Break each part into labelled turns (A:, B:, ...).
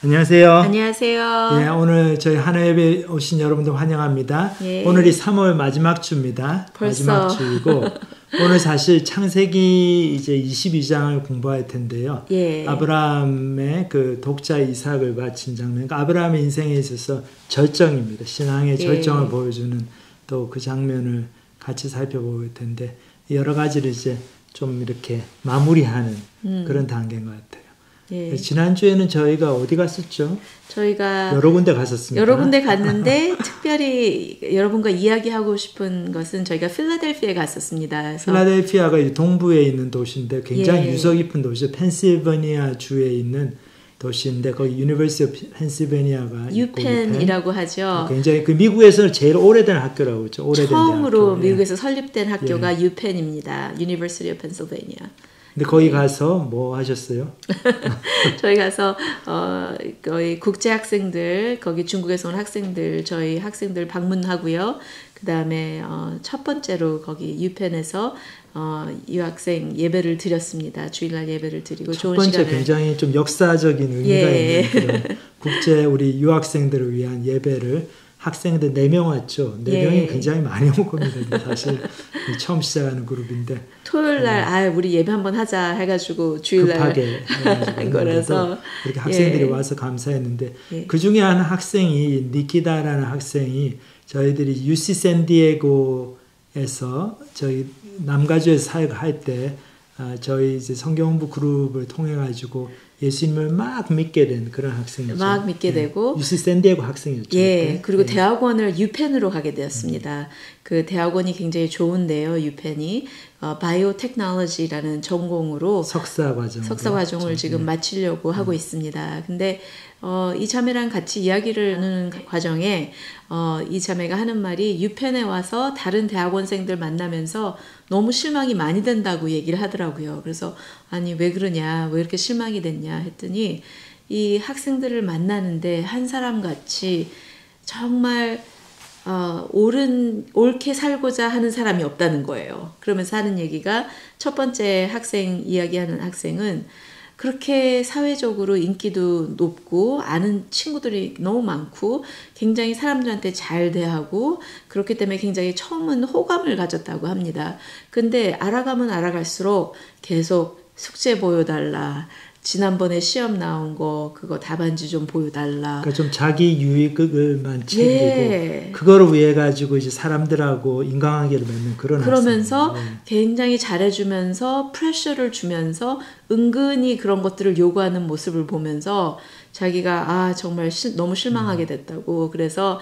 A: 안녕하세요.
B: 안녕하세요.
A: 예, 오늘 저희 한화예배 오신 여러분들 환영합니다.
B: 예.
A: 오늘이 3월 마지막 주입니다.
B: 벌써.
A: 마지막 주이고 오늘 사실 창세기 이제 22장을 공부할 텐데요.
B: 예.
A: 아브라함의 그 독자 이삭을 바친 장면, 그러니까 아브라함의 인생에 있어서 절정입니다. 신앙의 절정을 보여주는 또 그 장면을 같이 살펴볼 텐데 여러 가지를 이제 좀 이렇게 마무리하는 그런 단계인 것 같아요.
B: 예.
A: 지난주에는 저희가 어디 갔었죠?
B: 저희가
A: 여러 군데 갔었습니다.
B: 여러 군데 갔는데 특별히 여러분과 이야기하고 싶은 것은 저희가 필라델피아에 갔었습니다. 그래서
A: 필라델피아가 동부에 있는 도시인데 굉장히
B: 예.
A: 유서 깊은 도시죠. 펜실베니아 주에 있는 도시인데 거기 유니버시티 오브 펜실베니아가
B: 유펜이라고 하죠.
A: 굉장히 그 미국에서 제일 오래된 학교라고 그러죠. 오래된
B: 처음으로
A: 대학교.
B: 미국에서 설립된 학교가 유펜입니다. University of Pennsylvania.
A: 근데 거기 가서 뭐 하셨어요?
B: 저희 가서 거의 국제 학생들, 거기 중국에서 온 학생들, 저희 학생들 방문하고요. 그 다음에 첫 번째로 거기 유펜에서 유학생 예배를 드렸습니다. 주일날 예배를 드리고
A: 첫
B: 좋은
A: 번째
B: 시간을.
A: 굉장히 좀 역사적인 의미가
B: 예.
A: 있는 그런 국제 우리 유학생들을 위한 예배를 학생들 4명 왔죠. 4명이
B: 예.
A: 굉장히 많이 온 겁니다. 사실 처음 시작하는 그룹인데
B: 토요일날 우리 예배 한번 하자 해가지고 주일날
A: 급하게
B: 한 거라서
A: 이렇게 학생들이
B: 예.
A: 와서 감사했는데
B: 예.
A: 그 중에 한 학생이 니키다라는 학생이 저희들이 UC 샌디에고에서 저희 남가주에서 사역할 때 저희 이제 성경공부 그룹을 통해 가지고 예수님을 막 믿게 된 그런 학생이죠.
B: 막 믿게 되고
A: UC 샌디에고 학생이었죠.
B: 예,
A: 그때.
B: 그리고 대학원을 유펜으로 가게 되었습니다. 그 대학원이 굉장히 좋은데요, 유펜이 바이오테크놀로지라는 전공으로
A: 석사
B: 과정을 지금 마치려고 하고 있습니다. 근데 이 자매랑 같이 이야기를 하는 과정에 이 자매가 하는 말이 유펜에 와서 다른 대학원생들 만나면서 너무 실망이 많이 된다고 얘기를 하더라고요. 그래서 아니 왜 그러냐, 왜 이렇게 실망이 됐냐 했더니 이 학생들을 만나는데 한 사람 같이 정말 옳게 살고자 하는 사람이 없다는 거예요. 그러면서 하는 얘기가 첫 번째 학생 이야기하는 학생은 그렇게 사회적으로 인기도 높고 아는 친구들이 너무 많고 굉장히 사람들한테 잘 대하고 그렇기 때문에 굉장히 처음은 호감을 가졌다고 합니다. 근데 알아가면 알아갈수록 계속 숙제 보여달라. 지난번에 시험 나온 거 그거 답안지 좀 보여달라.
A: 그러니까 좀 자기 유익을만 챙기고
B: 예.
A: 그거를 위해 가지고 이제 사람들하고 인간관계를 맺는 그런
B: 그러면서
A: 학생이에요.
B: 굉장히 잘해주면서 프레셔를 주면서 은근히 그런 것들을 요구하는 모습을 보면서 자기가 정말 너무 실망하게 됐다고. 그래서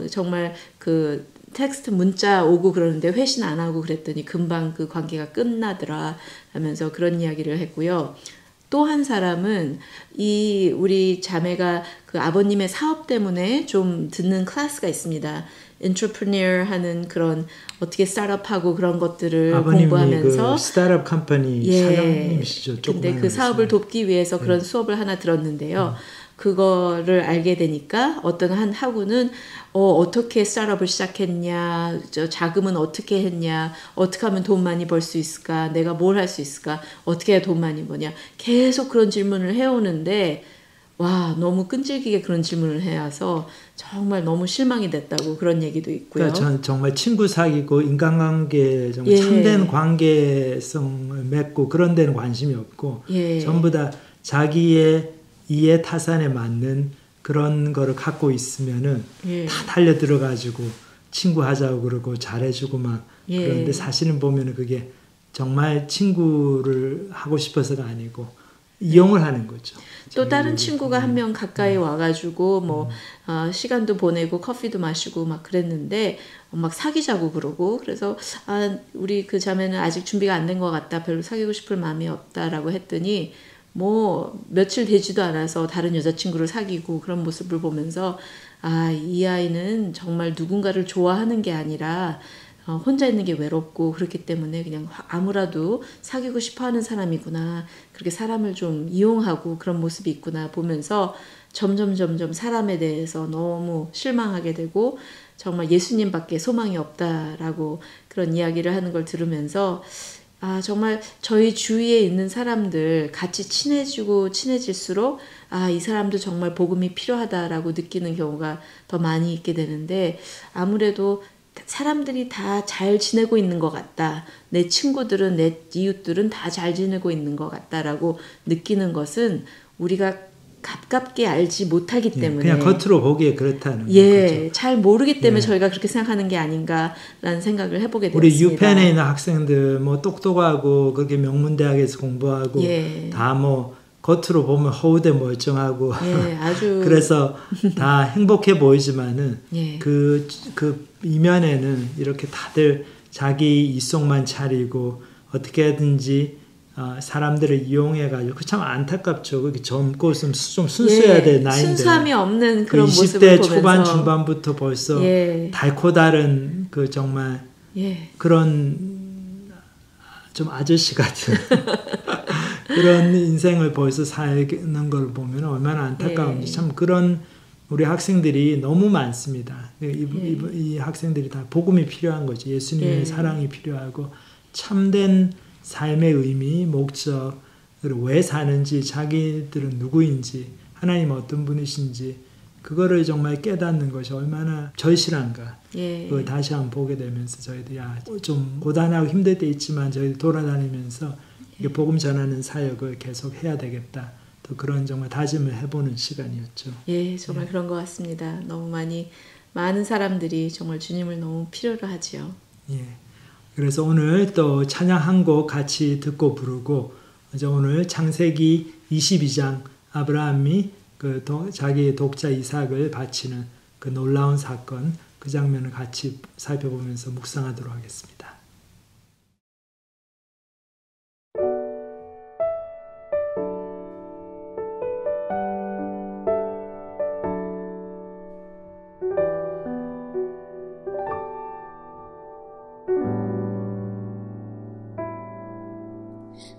B: 정말 그 텍스트 문자 오고 그러는데 회신 안 하고 그랬더니 금방 그 관계가 끝나더라 하면서 그런 이야기를 했고요. 또 한 사람은 우리 자매가 그 아버님의 사업 때문에 좀 듣는 클래스가 있습니다. 엔트러프리어 하는 그런 어떻게 스타트업하고 그런 것들을 공부하면서
A: 그 스타트업 컴퍼니 사장님이시죠.
B: 근데 그 사업을 돕기 위해서 그런 수업을 하나 들었는데요. 그거를 알게 되니까 어떤 한 학우는 어떻게 스타트업을 시작했냐, 자금은 어떻게 했냐, 어떻게 하면 돈 많이 벌 수 있을까, 내가 뭘 할 수 있을까, 어떻게 해야 돈 많이 버냐, 계속 그런 질문을 해오는데 와 너무 끈질기게 그런 질문을 해와서 정말 너무 실망이 됐다고 그런 얘기도 있고요.
A: 그러니까 전 정말 친구 사귀고 인간관계 정말 참된 관계성을 맺고 그런 데는 관심이 없고 전부 다 자기의 이해 타산에 맞는 그런 거를 갖고 있으면은 다 달려 들어가지고 친구 하자고 그러고 잘해주고 막 그런데 사실은 보면은 그게 정말 친구를 하고 싶어서가 아니고 이용을 하는 거죠.
B: 또 다른 친구가 한 명 가까이 와가지고 뭐 시간도 보내고 커피도 마시고 막 그랬는데 막 사귀자고 그러고 그래서 우리 그 자매는 아직 준비가 안 된 것 같다, 별로 사귀고 싶을 마음이 없다라고 했더니 뭐 며칠 되지도 않아서 다른 여자친구를 사귀고 그런 모습을 보면서 이 아이는 정말 누군가를 좋아하는 게 아니라 혼자 있는 게 외롭고 그렇기 때문에 그냥 아무라도 사귀고 싶어하는 사람이구나, 그렇게 사람을 좀 이용하고 그런 모습이 있구나 보면서 점점 사람에 대해서 너무 실망하게 되고 정말 예수님밖에 소망이 없다라고 그런 이야기를 하는 걸 들으면서 정말 저희 주위에 있는 사람들 같이 친해질수록 이 사람도 정말 복음이 필요하다라고 느끼는 경우가 더 많이 있게 되는데 아무래도 사람들이 다 잘 지내고 있는 것 같다. 내 친구들은 내 이웃들은 다 잘 지내고 있는 것 같다라고 느끼는 것은 우리가 가깝게 알지 못하기 때문에
A: 그냥 겉으로 보기에 그렇다는
B: 거죠. 잘 모르기 때문에 저희가 그렇게 생각하는 게 아닌가라는 생각을 해보게 되었습니다.
A: 우리 유펜에 있는 학생들 뭐 똑똑하고 그렇게 명문대학에서 공부하고 다 뭐 겉으로 보면 허우대 멀쩡하고
B: 아주
A: 그래서 다 행복해 보이지만은 그 이면에는 이렇게 다들 자기 이속만 차리고 어떻게든지 사람들을 이용해가지고 참 안타깝죠. 그게 젊고 좀 순수해야 될 나이인데
B: 순수함이 없는 그런
A: 그
B: 모습을
A: 20대
B: 보면서
A: 초반 중반부터 벌써 달코 다른 그 정말 그런 좀 아저씨 같은 그런 인생을 벌써 사는 걸 보면 얼마나 안타까운지 참 그런 우리 학생들이 너무 많습니다. 이 학생들이 다 복음이 필요한 거죠. 예수님의 사랑이 필요하고 참된 삶의 의미, 목적을 왜 사는지, 자기들은 누구인지, 하나님 어떤 분이신지 그거를 정말 깨닫는 것이 얼마나 절실한가. 그걸 다시 한번 보게 되면서 저희들이 좀 고단하고 힘들 때 있지만 저희들 돌아다니면서 복음 전하는 사역을 계속 해야 되겠다. 또 그런 정말 다짐을 해보는 시간이었죠.
B: 정말 그런 것 같습니다. 너무 많은 사람들이 정말 주님을 너무 필요로 하지요.
A: 그래서 오늘 또 찬양 한 곡 같이 듣고 부르고 오늘 창세기 22장 아브라함이 자기의 독자 이삭을 바치는 그 놀라운 사건 그 장면을 같이 살펴보면서 묵상하도록 하겠습니다.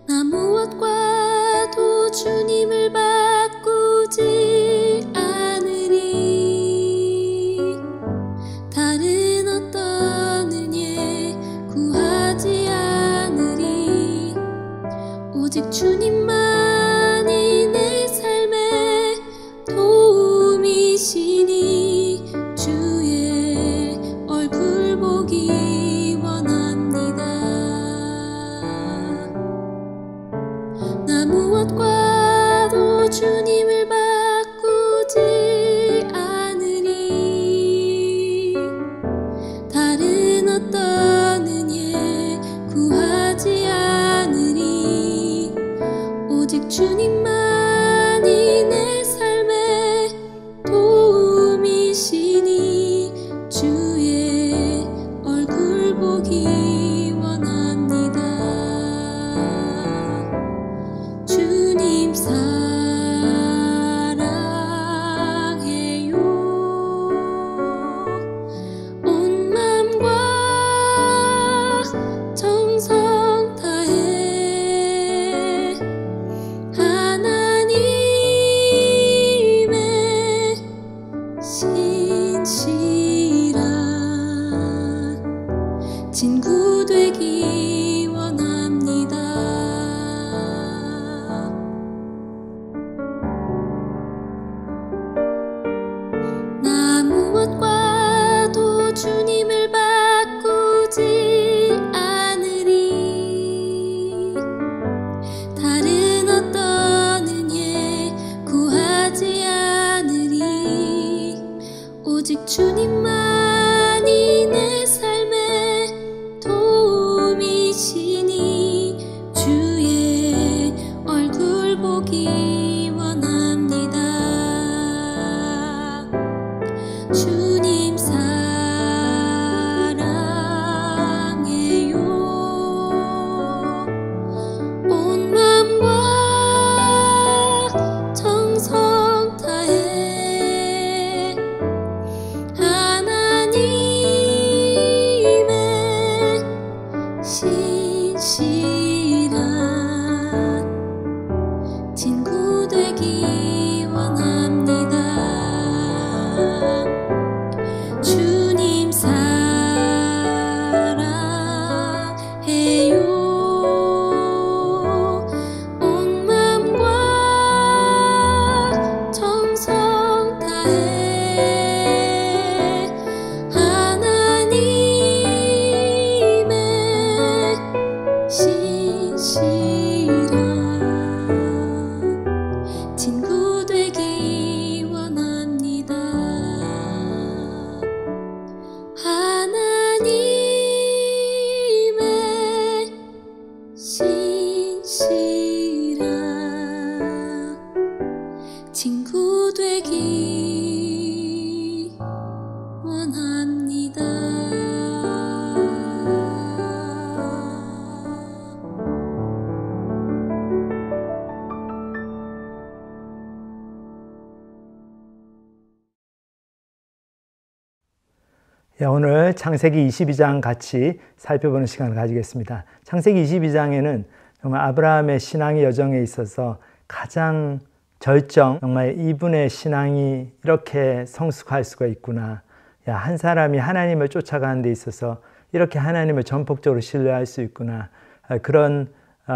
C: 나 무엇과도 주님을 바꾸지 않으리 다른 어떤 은혜 구하지 않으리 오직 주님만이 내 삶의 도움이시니 주의 얼굴 보기 원합니다. 나 무엇과도 주님을 바꾸지 않으리 다른 어떤 은혜 구하지 않으리 오직 주님만이 내 삶의 도움이시니 주의 얼굴 보기 원합니다. 주님 사랑해요 온 맘과 정성 다해 하나님의 신실한 친구 되기 원합니다. 나 무엇과도 주님을 바꾸지 않으리 다른 어떤 은혜 구하지 않으리 오직 주님만이 내 삶의 도움이시니 주의 얼굴 보기 원합니다. 주님 사랑해요 온 맘과 정성 다해 하나님의 되기 원합니다.
A: 오늘 창세기 22장 같이 살펴보는 시간을 가지겠습니다. 창세기 22장에는 정말 아브라함의 신앙의 여정에 있어서 가장 절정, 정말 이분의 신앙이 이렇게 성숙할 수가 있구나. 한 사람이 하나님을 쫓아가는 데 있어서 이렇게 하나님을 전폭적으로 신뢰할 수 있구나. 그런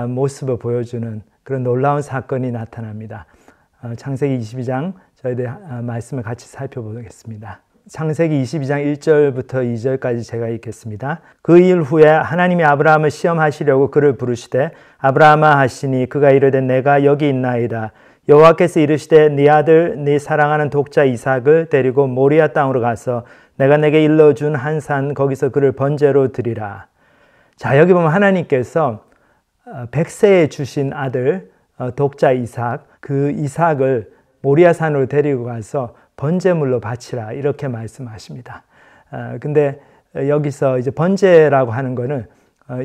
A: 모습을 보여주는 그런 놀라운 사건이 나타납니다. 창세기 22장 저희들 말씀을 같이 살펴보겠습니다. 창세기 22장 1절부터 2절까지 제가 읽겠습니다. 그 일 후에 하나님이 아브라함을 시험하시려고 그를 부르시되 아브라함아 하시니 그가 이르되 내가 여기 있나이다. 여호와께서 이르시되 네 아들 네 사랑하는 독자 이삭을 데리고 모리아 땅으로 가서 내가 내게 일러준 한 산 거기서 그를 번제로 드리라. 자, 여기 보면 하나님께서 백세에 주신 아들 독자 이삭, 그 이삭을 모리아 산으로 데리고 가서 번제물로 바치라 이렇게 말씀하십니다. 근데 여기서 이제 번제라고 하는 거는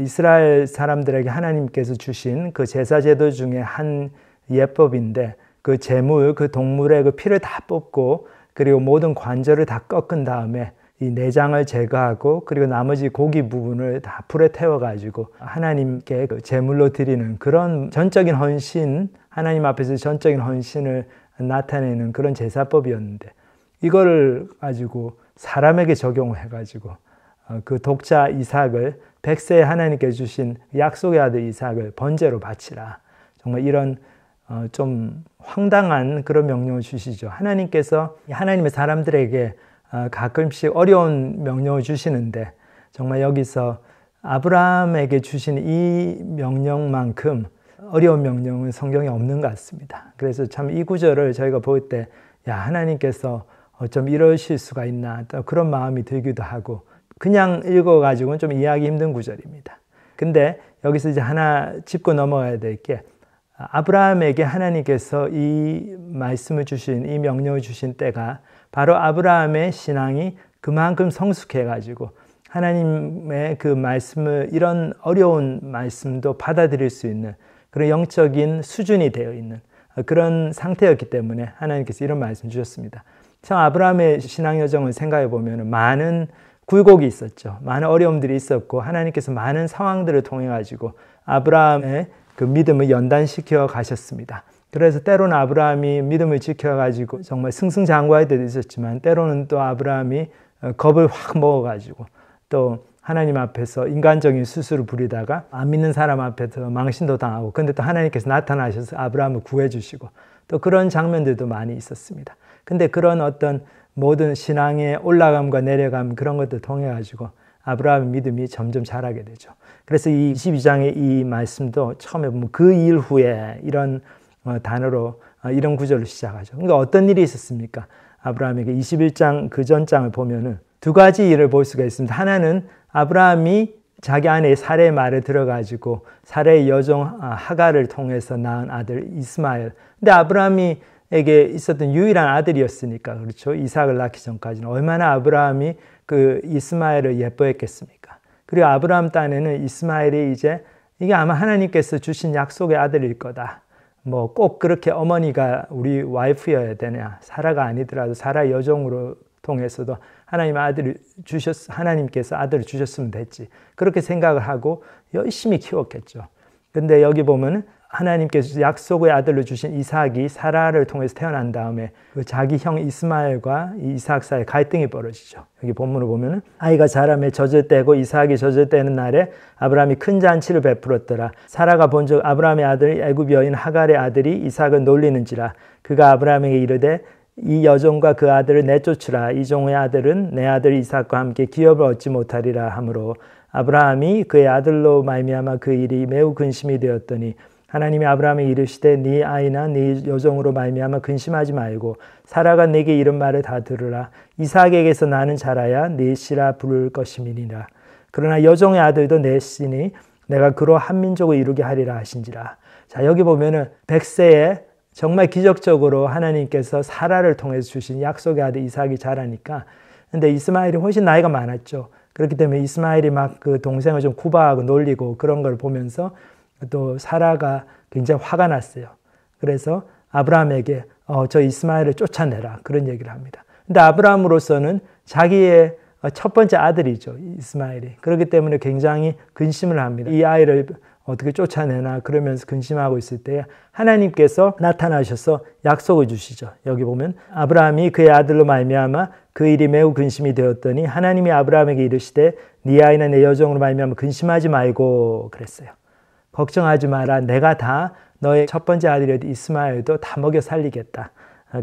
A: 이스라엘 사람들에게 하나님께서 주신 그 제사제도 중에 한 예법인데 그 제물, 그 동물의 그 피를 다 뽑고 그리고 모든 관절을 다 꺾은 다음에 이 내장을 제거하고 그리고 나머지 고기 부분을 다 불에 태워가지고 하나님께 그 제물로 드리는 그런 전적인 헌신, 하나님 앞에서 전적인 헌신을 나타내는 그런 제사법이었는데 이거를 가지고 사람에게 적용을 해가지고 그 독자 이삭을 백세에 하나님께 주신 약속의 아들 이삭을 번제로 바치라. 정말 이런 좀 황당한 그런 명령을 주시죠. 하나님께서 하나님의 사람들에게 가끔씩 어려운 명령을 주시는데 정말 여기서 아브라함에게 주신 이 명령만큼 어려운 명령은 성경에 없는 것 같습니다. 그래서 참 이 구절을 저희가 볼 때 하나님께서 어쩜 이러실 수가 있나 또 그런 마음이 들기도 하고 그냥 읽어가지고는 좀 이해하기 힘든 구절입니다. 근데 여기서 이제 하나 짚고 넘어가야 될 게 아브라함에게 하나님께서 이 말씀을 주신 이 명령을 주신 때가 바로 아브라함의 신앙이 그만큼 성숙해가지고 하나님의 그 말씀을 이런 어려운 말씀도 받아들일 수 있는 그런 영적인 수준이 되어 있는 그런 상태였기 때문에 하나님께서 이런 말씀 주셨습니다. 참 아브라함의 신앙 여정을 생각해 보면 많은 굴곡이 있었죠. 많은 어려움들이 있었고 하나님께서 많은 상황들을 통해 가지고 아브라함의 그 믿음을 연단시켜 가셨습니다. 그래서 때로는 아브라함이 믿음을 지켜 가지고 정말 승승장구할 때도 있었지만 때로는 또 아브라함이 겁을 확 먹어 가지고 또 하나님 앞에서 인간적인 수술을 부리다가 안 믿는 사람 앞에서 망신도 당하고 근데 또 하나님께서 나타나셔서 아브라함을 구해주시고 또 그런 장면들도 많이 있었습니다. 근데 그런 어떤 모든 신앙의 올라감과 내려감 그런 것들 통해 가지고 아브라함의 믿음이 점점 자라게 되죠. 그래서 이 22장의 이 말씀도 처음에 보면 그 일 후에 이런 단어로 이런 구절로 시작하죠. 그러니까 어떤 일이 있었습니까? 아브라함에게 21장 그 전장을 보면은 두 가지 일을 볼 수가 있습니다. 하나는 아브라함이 자기 아내 사레의 말을 들어가지고 사레의 여종 하갈을 통해서 낳은 아들 이스마엘. 근데 아브라함에게 있었던 유일한 아들이었으니까 그렇죠. 이삭을 낳기 전까지는 얼마나 아브라함이 그 이스마엘을 예뻐했겠습니까? 그리고 아브라함 딴에는 이스마엘이 이제 이게 아마 하나님께서 주신 약속의 아들일 거다. 뭐 꼭 그렇게 어머니가 우리 와이프여야 되냐? 사라가 아니더라도 사라 여종으로 통해서도 하나님께서 아들을 주셨으면 됐지. 그렇게 생각을 하고 열심히 키웠겠죠. 근데 여기 보면은 하나님께서 약속의 아들을 주신 이삭이 사라를 통해서 태어난 다음에 그 자기 형 이스마엘과 이삭 사이에 갈등이 벌어지죠. 여기 본문을 보면은 아이가 자라매 젖을 떼고 이삭이 젖을 떼는 날에 아브라함이 큰 잔치를 베풀었더라. 사라가 본즉 아브라함의 아들 애굽 여인 하갈의 아들이 이삭을 놀리는지라. 그가 아브라함에게 이르되 이 여종과 그 아들을 내쫓으라. 이 종의 아들은 내 아들 이삭과 함께 기업을 얻지 못하리라 하므로 아브라함이 그의 아들로 말미암아 그 일이 매우 근심이 되었더니 하나님이 아브라함에게 이르시되 네 아이나 네 여종으로 말미암아 근심하지 말고 사라가 네게 이른 말을 다 들으라. 이삭에게서 나는 자라야 네 씨라 부를 것임이니라. 그러나 여종의 아들도 내 씨니 내가 그로 한 민족을 이루게 하리라 하신지라. 자, 여기 보면은 백세에 정말 기적적으로 하나님께서 사라를 통해서 주신 약속의 아들 이삭이 자라니까 근데 이스마엘이 훨씬 나이가 많았죠. 그렇기 때문에 이스마엘이 막 그 동생을 좀 구박하고 놀리고 그런 걸 보면서 또 사라가 굉장히 화가 났어요. 그래서 아브라함에게 저 이스마엘을 쫓아내라 그런 얘기를 합니다. 근데 아브라함으로서는 자기의 첫 번째 아들이죠. 이스마엘이. 그렇기 때문에 굉장히 근심을 합니다. 이 아이를 어떻게 쫓아내나 그러면서 근심하고 있을 때 하나님께서 나타나셔서 약속을 주시죠. 여기 보면 아브라함이 그의 아들로 말미암아 그 일이 매우 근심이 되었더니 하나님이 아브라함에게 이르시되 네 아이나 내 여종으로 말미암아 근심하지 말고 그랬어요. 걱정하지 마라. 내가 다 너의 첫 번째 아들이었던 이스마엘도 다 먹여 살리겠다.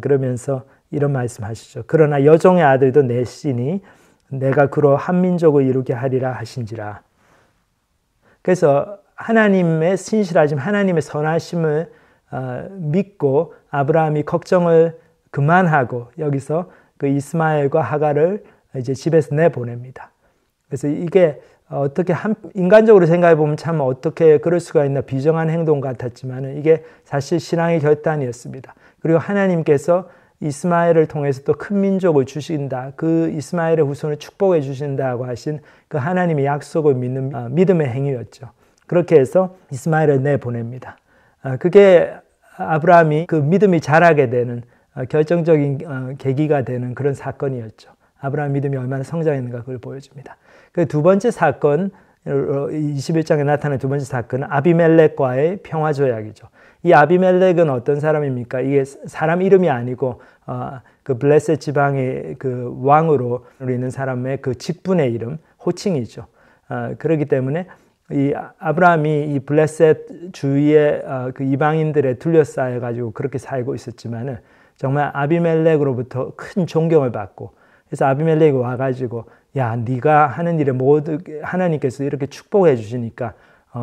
A: 그러면서 이런 말씀하시죠. 그러나 여종의 아들도 내 씨니 내가 그로 한 민족을 이루게 하리라 하신지라. 그래서 하나님의 신실하심, 하나님의 선하심을 믿고 아브라함이 걱정을 그만하고 여기서 그 이스마엘과 하갈을 이제 집에서 내보냅니다. 그래서 이게 어떻게 인간적으로 생각해 보면 참 어떻게 그럴 수가 있나 비정한 행동 같았지만 이게 사실 신앙의 결단이었습니다. 그리고 하나님께서 이스마엘을 통해서 또 큰 민족을 주신다. 그 이스마엘의 후손을 축복해 주신다고 하신 그 하나님의 약속을 믿는 믿음의 행위였죠. 그렇게 해서 이스마엘을 내보냅니다. 그게 아브라함이 그 믿음이 자라게 되는 결정적인 계기가 되는 그런 사건이었죠. 아브라함 믿음이 얼마나 성장했는가 그걸 보여줍니다. 그 두 번째 사건, 21장에 나타난 두 번째 사건은 아비멜렉과의 평화조약이죠. 이 아비멜렉은 어떤 사람입니까? 이게 사람 이름이 아니고 그 블레셋 지방의 그 왕으로 있는 사람의 그 직분의 이름, 호칭이죠. 그렇기 때문에 이 아브라함이 이 블레셋 주위에 그 이방인들에 둘러싸여 가지고 그렇게 살고 있었지만은 정말 아비멜렉으로부터 큰 존경을 받고 그래서 아비멜렉이 와가지고 야 네가 하는 일에 모두 하나님께서 이렇게 축복해 주시니까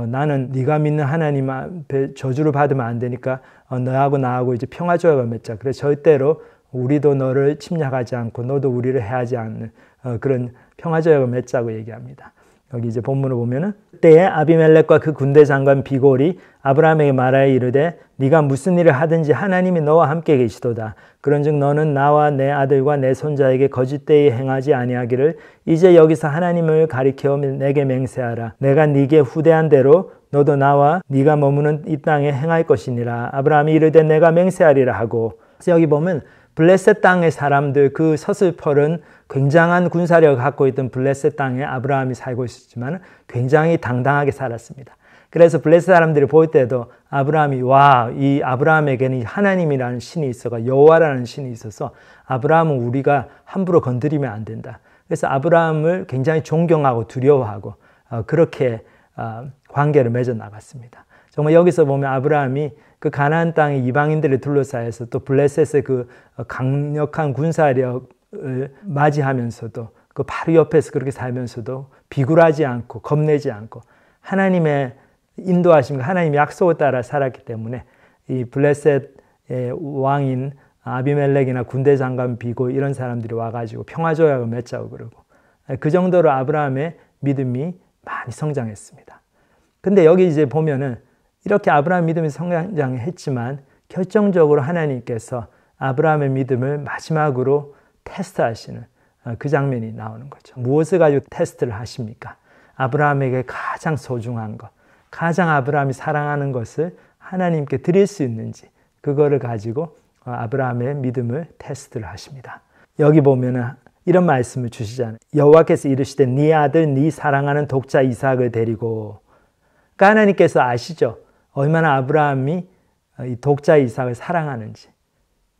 A: 나는 네가 믿는 하나님 앞에 저주를 받으면 안 되니까 너하고 나하고 이제 평화조약을 맺자. 그래서 절대로 우리도 너를 침략하지 않고 너도 우리를 해하지 않는 그런 평화조약을 맺자고 얘기합니다. 여기 이제 본문을 보면은 그때에 아비멜렉과 그 군대 장관 비골이 아브라함에게 말하여 이르되 네가 무슨 일을 하든지 하나님이 너와 함께 계시도다. 그런즉 너는 나와 내 아들과 내 손자에게 거짓되이 행하지 아니하기를 이제 여기서 하나님을 가리켜 내게 맹세하라. 내가 네게 후대한 대로 너도 나와 네가 머무는 이 땅에 행할 것이니라. 아브라함이 이르되 내가 맹세하리라 하고. 그래서 여기 보면 블레셋 땅의 사람들 그 서슬펄은 굉장한 군사력을 갖고 있던 블레셋 땅에 아브라함이 살고 있었지만 굉장히 당당하게 살았습니다. 그래서 블레셋 사람들이 볼 때도 아브라함이 이 아브라함에게는 하나님이라는 신이 있어가 여호와라는 신이 있어서 아브라함은 우리가 함부로 건드리면 안 된다. 그래서 아브라함을 굉장히 존경하고 두려워하고 그렇게 관계를 맺어 나갔습니다. 정말 여기서 보면 아브라함이 그 가나안 땅의 이방인들을 둘러싸여서 또 블레셋의 그 강력한 군사력을 맞이하면서도 그 바로 옆에서 그렇게 살면서도 비굴하지 않고 겁내지 않고 하나님의 인도하심과 하나님의 약속을 따라 살았기 때문에 이 블레셋의 왕인 아비멜렉이나 군대 장관 비고 이런 사람들이 와가지고 평화조약을 맺자고 그러고 그 정도로 아브라함의 믿음이 많이 성장했습니다. 근데 여기 이제 보면은 이렇게 아브라함 믿음이 성장했지만 결정적으로 하나님께서 아브라함의 믿음을 마지막으로 테스트하시는 그 장면이 나오는 거죠. 무엇을 가지고 테스트를 하십니까? 아브라함에게 가장 소중한 것, 가장 아브라함이 사랑하는 것을 하나님께 드릴 수 있는지 그거를 가지고 아브라함의 믿음을 테스트를 하십니다. 여기 보면은 이런 말씀을 주시잖아요. 여호와께서 이르시되 네 아들 네 사랑하는 독자 이삭을 데리고. 그러니까 하나님께서 아시죠? 얼마나 아브라함이 이 독자 이삭을 사랑하는지.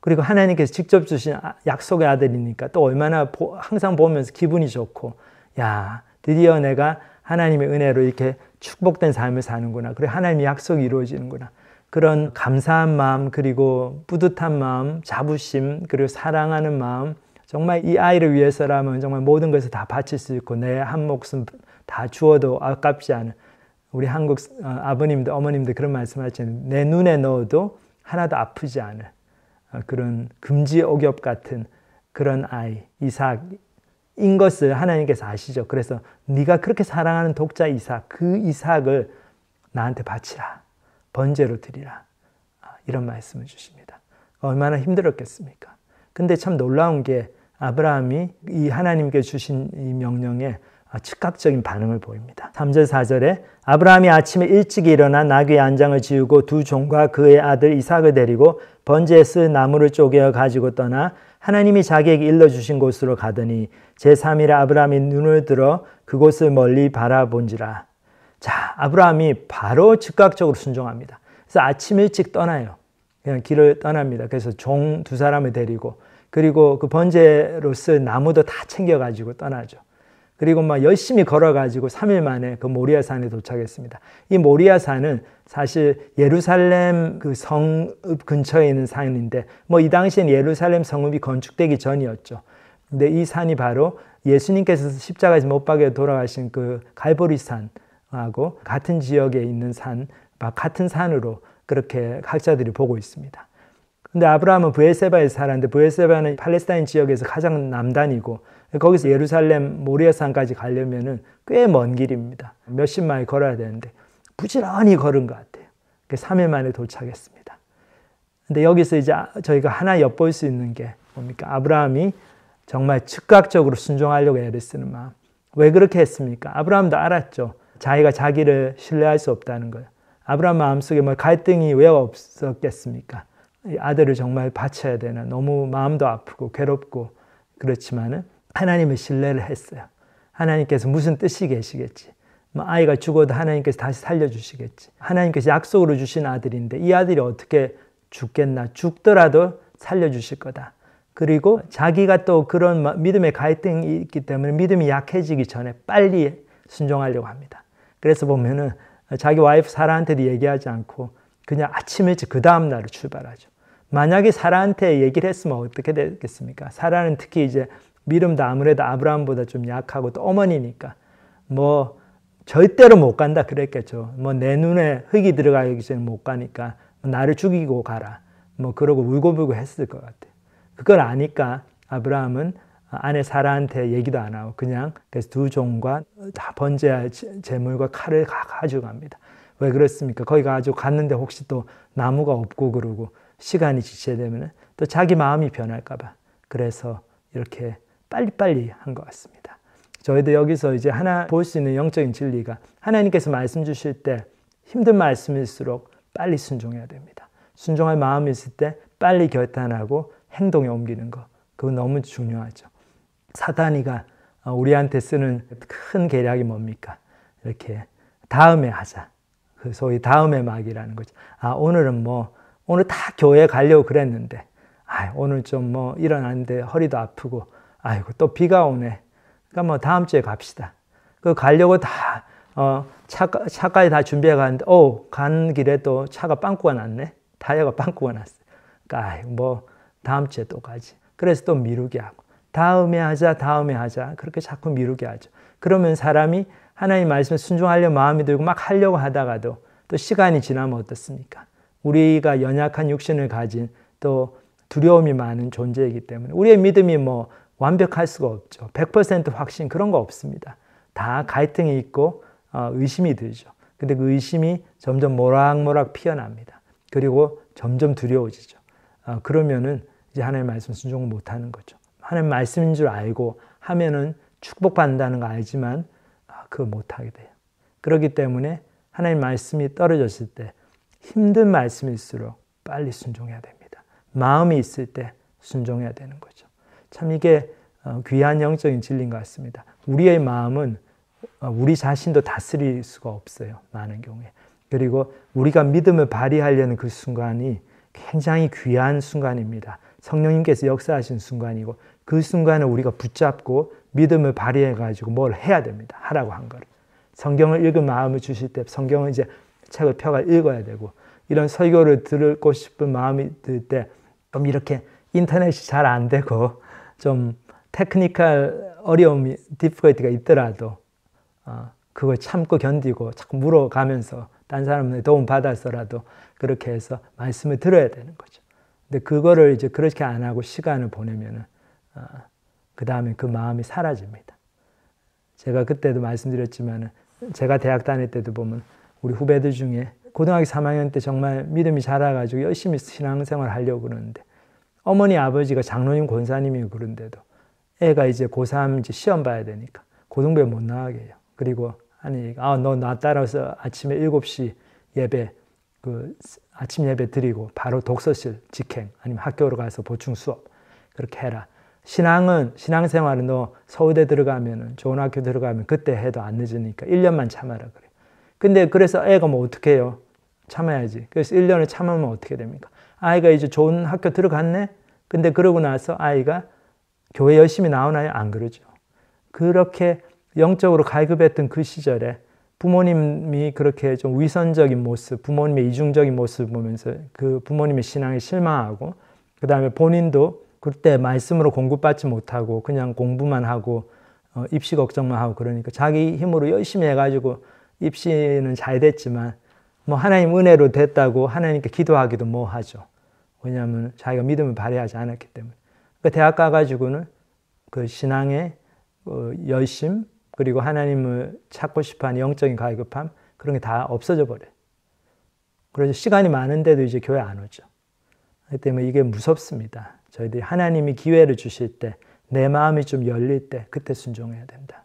A: 그리고 하나님께서 직접 주신 약속의 아들이니까 또 얼마나 항상 보면서 기분이 좋고 야 드디어 내가 하나님의 은혜로 이렇게 축복된 삶을 사는구나. 그리고 하나님의 약속이 이루어지는구나. 그런 감사한 마음 그리고 뿌듯한 마음, 자부심 그리고 사랑하는 마음 정말 이 아이를 위해서라면 정말 모든 것을 다 바칠 수 있고 내 한 목숨 다 주어도 아깝지 않은 우리 한국 아버님들 어머님들 그런 말씀하시잖아요. 내 눈에 넣어도 하나도 아프지 않은 그런 금지옥엽 같은 그런 아이 이삭인 것을 하나님께서 아시죠. 그래서 네가 그렇게 사랑하는 독자 이삭 그 이삭을 나한테 바치라. 번제로 드리라. 이런 말씀을 주십니다. 얼마나 힘들었겠습니까? 근데 참 놀라운 게 아브라함이 이 하나님께 주신 이 명령에 즉각적인 반응을 보입니다. 3절 4절에 아브라함이 아침에 일찍 일어나 나귀의 안장을 지우고 두 종과 그의 아들 이삭을 데리고 번제에 쓸 나무를 쪼개어 가지고 떠나 하나님이 자기에게 일러주신 곳으로 가더니 제3일에 아브라함이 눈을 들어 그곳을 멀리 바라본지라. 자, 아브라함이 바로 즉각적으로 순종합니다. 그래서 아침 일찍 떠나요. 그냥 길을 떠납니다. 그래서 종 두 사람을 데리고 그리고 그 번제로 쓸 나무도 다 챙겨가지고 떠나죠. 그리고 막 열심히 걸어가지고 3일 만에 그 모리아산에 도착했습니다. 이 모리아산은 사실 예루살렘 그 성읍 근처에 있는 산인데 뭐 이 당시엔 예루살렘 성읍이 건축되기 전이었죠. 근데 이 산이 바로 예수님께서 십자가에서 못 박혀 돌아가신 그 갈보리산하고 같은 지역에 있는 산, 같은 산으로 그렇게 학자들이 보고 있습니다. 근데 아브라함은 브엘세바에 살았는데 브엘세바는 팔레스타인 지역에서 가장 남단이고 거기서 예루살렘 모리아산까지 가려면은 꽤 먼 길입니다. 몇십 마일 걸어야 되는데 부지런히 걸은 것 같아요. 3일 만에 도착했습니다. 근데 여기서 이제 저희가 하나 엿볼 수 있는 게 뭡니까? 아브라함이 정말 즉각적으로 순종하려고 애를 쓰는 마음. 왜 그렇게 했습니까? 아브라함도 알았죠. 자기가 자기를 신뢰할 수 없다는 거예요. 아브라함 마음속에 뭐 갈등이 왜 없었겠습니까? 아들을 정말 바쳐야 되나 너무 마음도 아프고 괴롭고 그렇지만은 하나님을 신뢰를 했어요. 하나님께서 무슨 뜻이 계시겠지. 아이가 죽어도 하나님께서 다시 살려주시겠지. 하나님께서 약속으로 주신 아들인데 이 아들이 어떻게 죽겠나. 죽더라도 살려주실 거다. 그리고 자기가 또 그런 믿음의 갈등이 있기 때문에 믿음이 약해지기 전에 빨리 순종하려고 합니다. 그래서 보면은 자기 와이프 사라한테도 얘기하지 않고 그냥 아침 일찍 그 다음 날을 출발하죠. 만약에 사라한테 얘기를 했으면 어떻게 됐겠습니까? 사라는 특히 이제 믿음도 아무래도 아브라함보다 좀 약하고 또 어머니니까 뭐 절대로 못 간다 그랬겠죠. 뭐 내 눈에 흙이 들어가기 전에 못 가니까 나를 죽이고 가라. 뭐 그러고 울고불고 했을 것 같아요. 그걸 아니까 아브라함은 아내 사라한테 얘기도 안 하고 그냥 그래서 두 종과 다 번제할 제물과 칼을 가지고 갑니다. 왜 그렇습니까? 거기 가지고 갔는데 혹시 또 나무가 없고 그러고 시간이 지체되면 또 자기 마음이 변할까 봐. 그래서 이렇게 빨리빨리 한 것 같습니다. 저희도 여기서 이제 하나 볼 수 있는 영적인 진리가 하나님께서 말씀 주실 때 힘든 말씀일수록 빨리 순종해야 됩니다. 순종할 마음이 있을 때 빨리 결단하고 행동에 옮기는 거. 그거 너무 중요하죠. 사단이가 우리한테 쓰는 큰 계략이 뭡니까? 이렇게 다음에 하자. 그 소위 다음에 막이라는 거죠. 오늘은 오늘 다 교회 가려고 그랬는데 오늘 좀 일어났는데 허리도 아프고 아이고 또 비가 오네. 그러니까 다음 주에 갑시다. 그 가려고 다 차까지 다 준비해 가는데 가는 길에 또 차가 빵꾸가 났네. 타이어가 빵꾸가 났어. 그러니까 다음 주에 또 가지. 그래서 또 미루게 하고 다음에 하자 그렇게 자꾸 미루게 하죠. 그러면 사람이 하나님 말씀에 순종하려고 마음이 들고 막 하려고 하다가도 또 시간이 지나면 어떻습니까? 우리가 연약한 육신을 가진 또 두려움이 많은 존재이기 때문에 우리의 믿음이 완벽할 수가 없죠. 100% 확신 그런 거 없습니다. 다 갈등이 있고 의심이 들죠. 근데 그 의심이 점점 모락모락 피어납니다. 그리고 점점 두려워지죠. 그러면은 이제 하나님의 말씀 순종을 못하는 거죠. 하나님 말씀인 줄 알고 하면은 축복받는다는 거 알지만 그거 못하게 돼요. 그렇기 때문에 하나님 말씀이 떨어졌을 때 힘든 말씀일수록 빨리 순종해야 됩니다. 마음이 있을 때 순종해야 되는 거죠. 참 이게 귀한 영적인 진리인 것 같습니다. 우리의 마음은 우리 자신도 다스릴 수가 없어요. 많은 경우에. 그리고 우리가 믿음을 발휘하려는 그 순간이 굉장히 귀한 순간입니다. 성령님께서 역사하신 순간이고 그 순간을 우리가 붙잡고 믿음을 발휘해가지고 뭘 해야 됩니다. 하라고 한 거를. 성경을 읽은 마음을 주실 때 성경을 이제 책을 펴가 읽어야 되고 이런 설교를 듣고 싶은 마음이 들 때 좀 이렇게 인터넷이 잘 안 되고 좀 테크니컬 어려움이 디피컬티가 있더라도 그걸 참고 견디고 자꾸 물어가면서 딴 사람의 도움 받아서라도 그렇게 해서 말씀을 들어야 되는 거죠. 근데 그거를 이제 그렇게 안 하고 시간을 보내면은 그 다음에 그 마음이 사라집니다. 제가 그때도 말씀드렸지만은 제가 대학 다닐 때도 보면 우리 후배들 중에 고등학교 3학년 때 정말 믿음이 자라가지고 열심히 신앙생활 하려고 그러는데 어머니 아버지가 장로님 권사님이고 그런데도 애가 이제 고3 이제 시험 봐야 되니까 고등부에 못 나가게 해요. 그리고 너 나 따라서 아침에 7시 예배 아침 예배 드리고 바로 독서실 직행 아니면 학교로 가서 보충 수업 그렇게 해라. 신앙생활은 너 서울대 들어가면은 좋은 학교 들어가면 그때 해도 안 늦으니까 1년만 참아라 그래. 근데 그래서 애가 뭐 어떻게 해요? 참아야지. 그래서 1년을 참으면 어떻게 됩니까? 아이가 이제 좋은 학교 들어갔네? 근데 그러고 나서 아이가 교회 열심히 나오나요? 안 그러죠. 그렇게 영적으로 갈급했던 그 시절에 부모님이 그렇게 좀 위선적인 모습, 부모님의 이중적인 모습을 보면서 그 부모님의 신앙에 실망하고 그 다음에 본인도 그때 말씀으로 공급받지 못하고 그냥 공부만 하고 입시 걱정만 하고 그러니까 자기 힘으로 열심히 해가지고 입시는 잘 됐지만 뭐 하나님 은혜로 됐다고 하나님께 기도하기도 뭐 하죠. 왜냐하면 자기가 믿음을 발휘하지 않았기 때문에. 그러니까 대학 가가지고는 그 신앙의 열심 그리고 하나님을 찾고 싶어하는 영적인 갈급함 그런 게 다 없어져 버려요. 그래서 시간이 많은데도 이제 교회 안 오죠. 그렇기 때문에 이게 무섭습니다. 저희들이 하나님이 기회를 주실 때 내 마음이 좀 열릴 때 그때 순종해야 된다.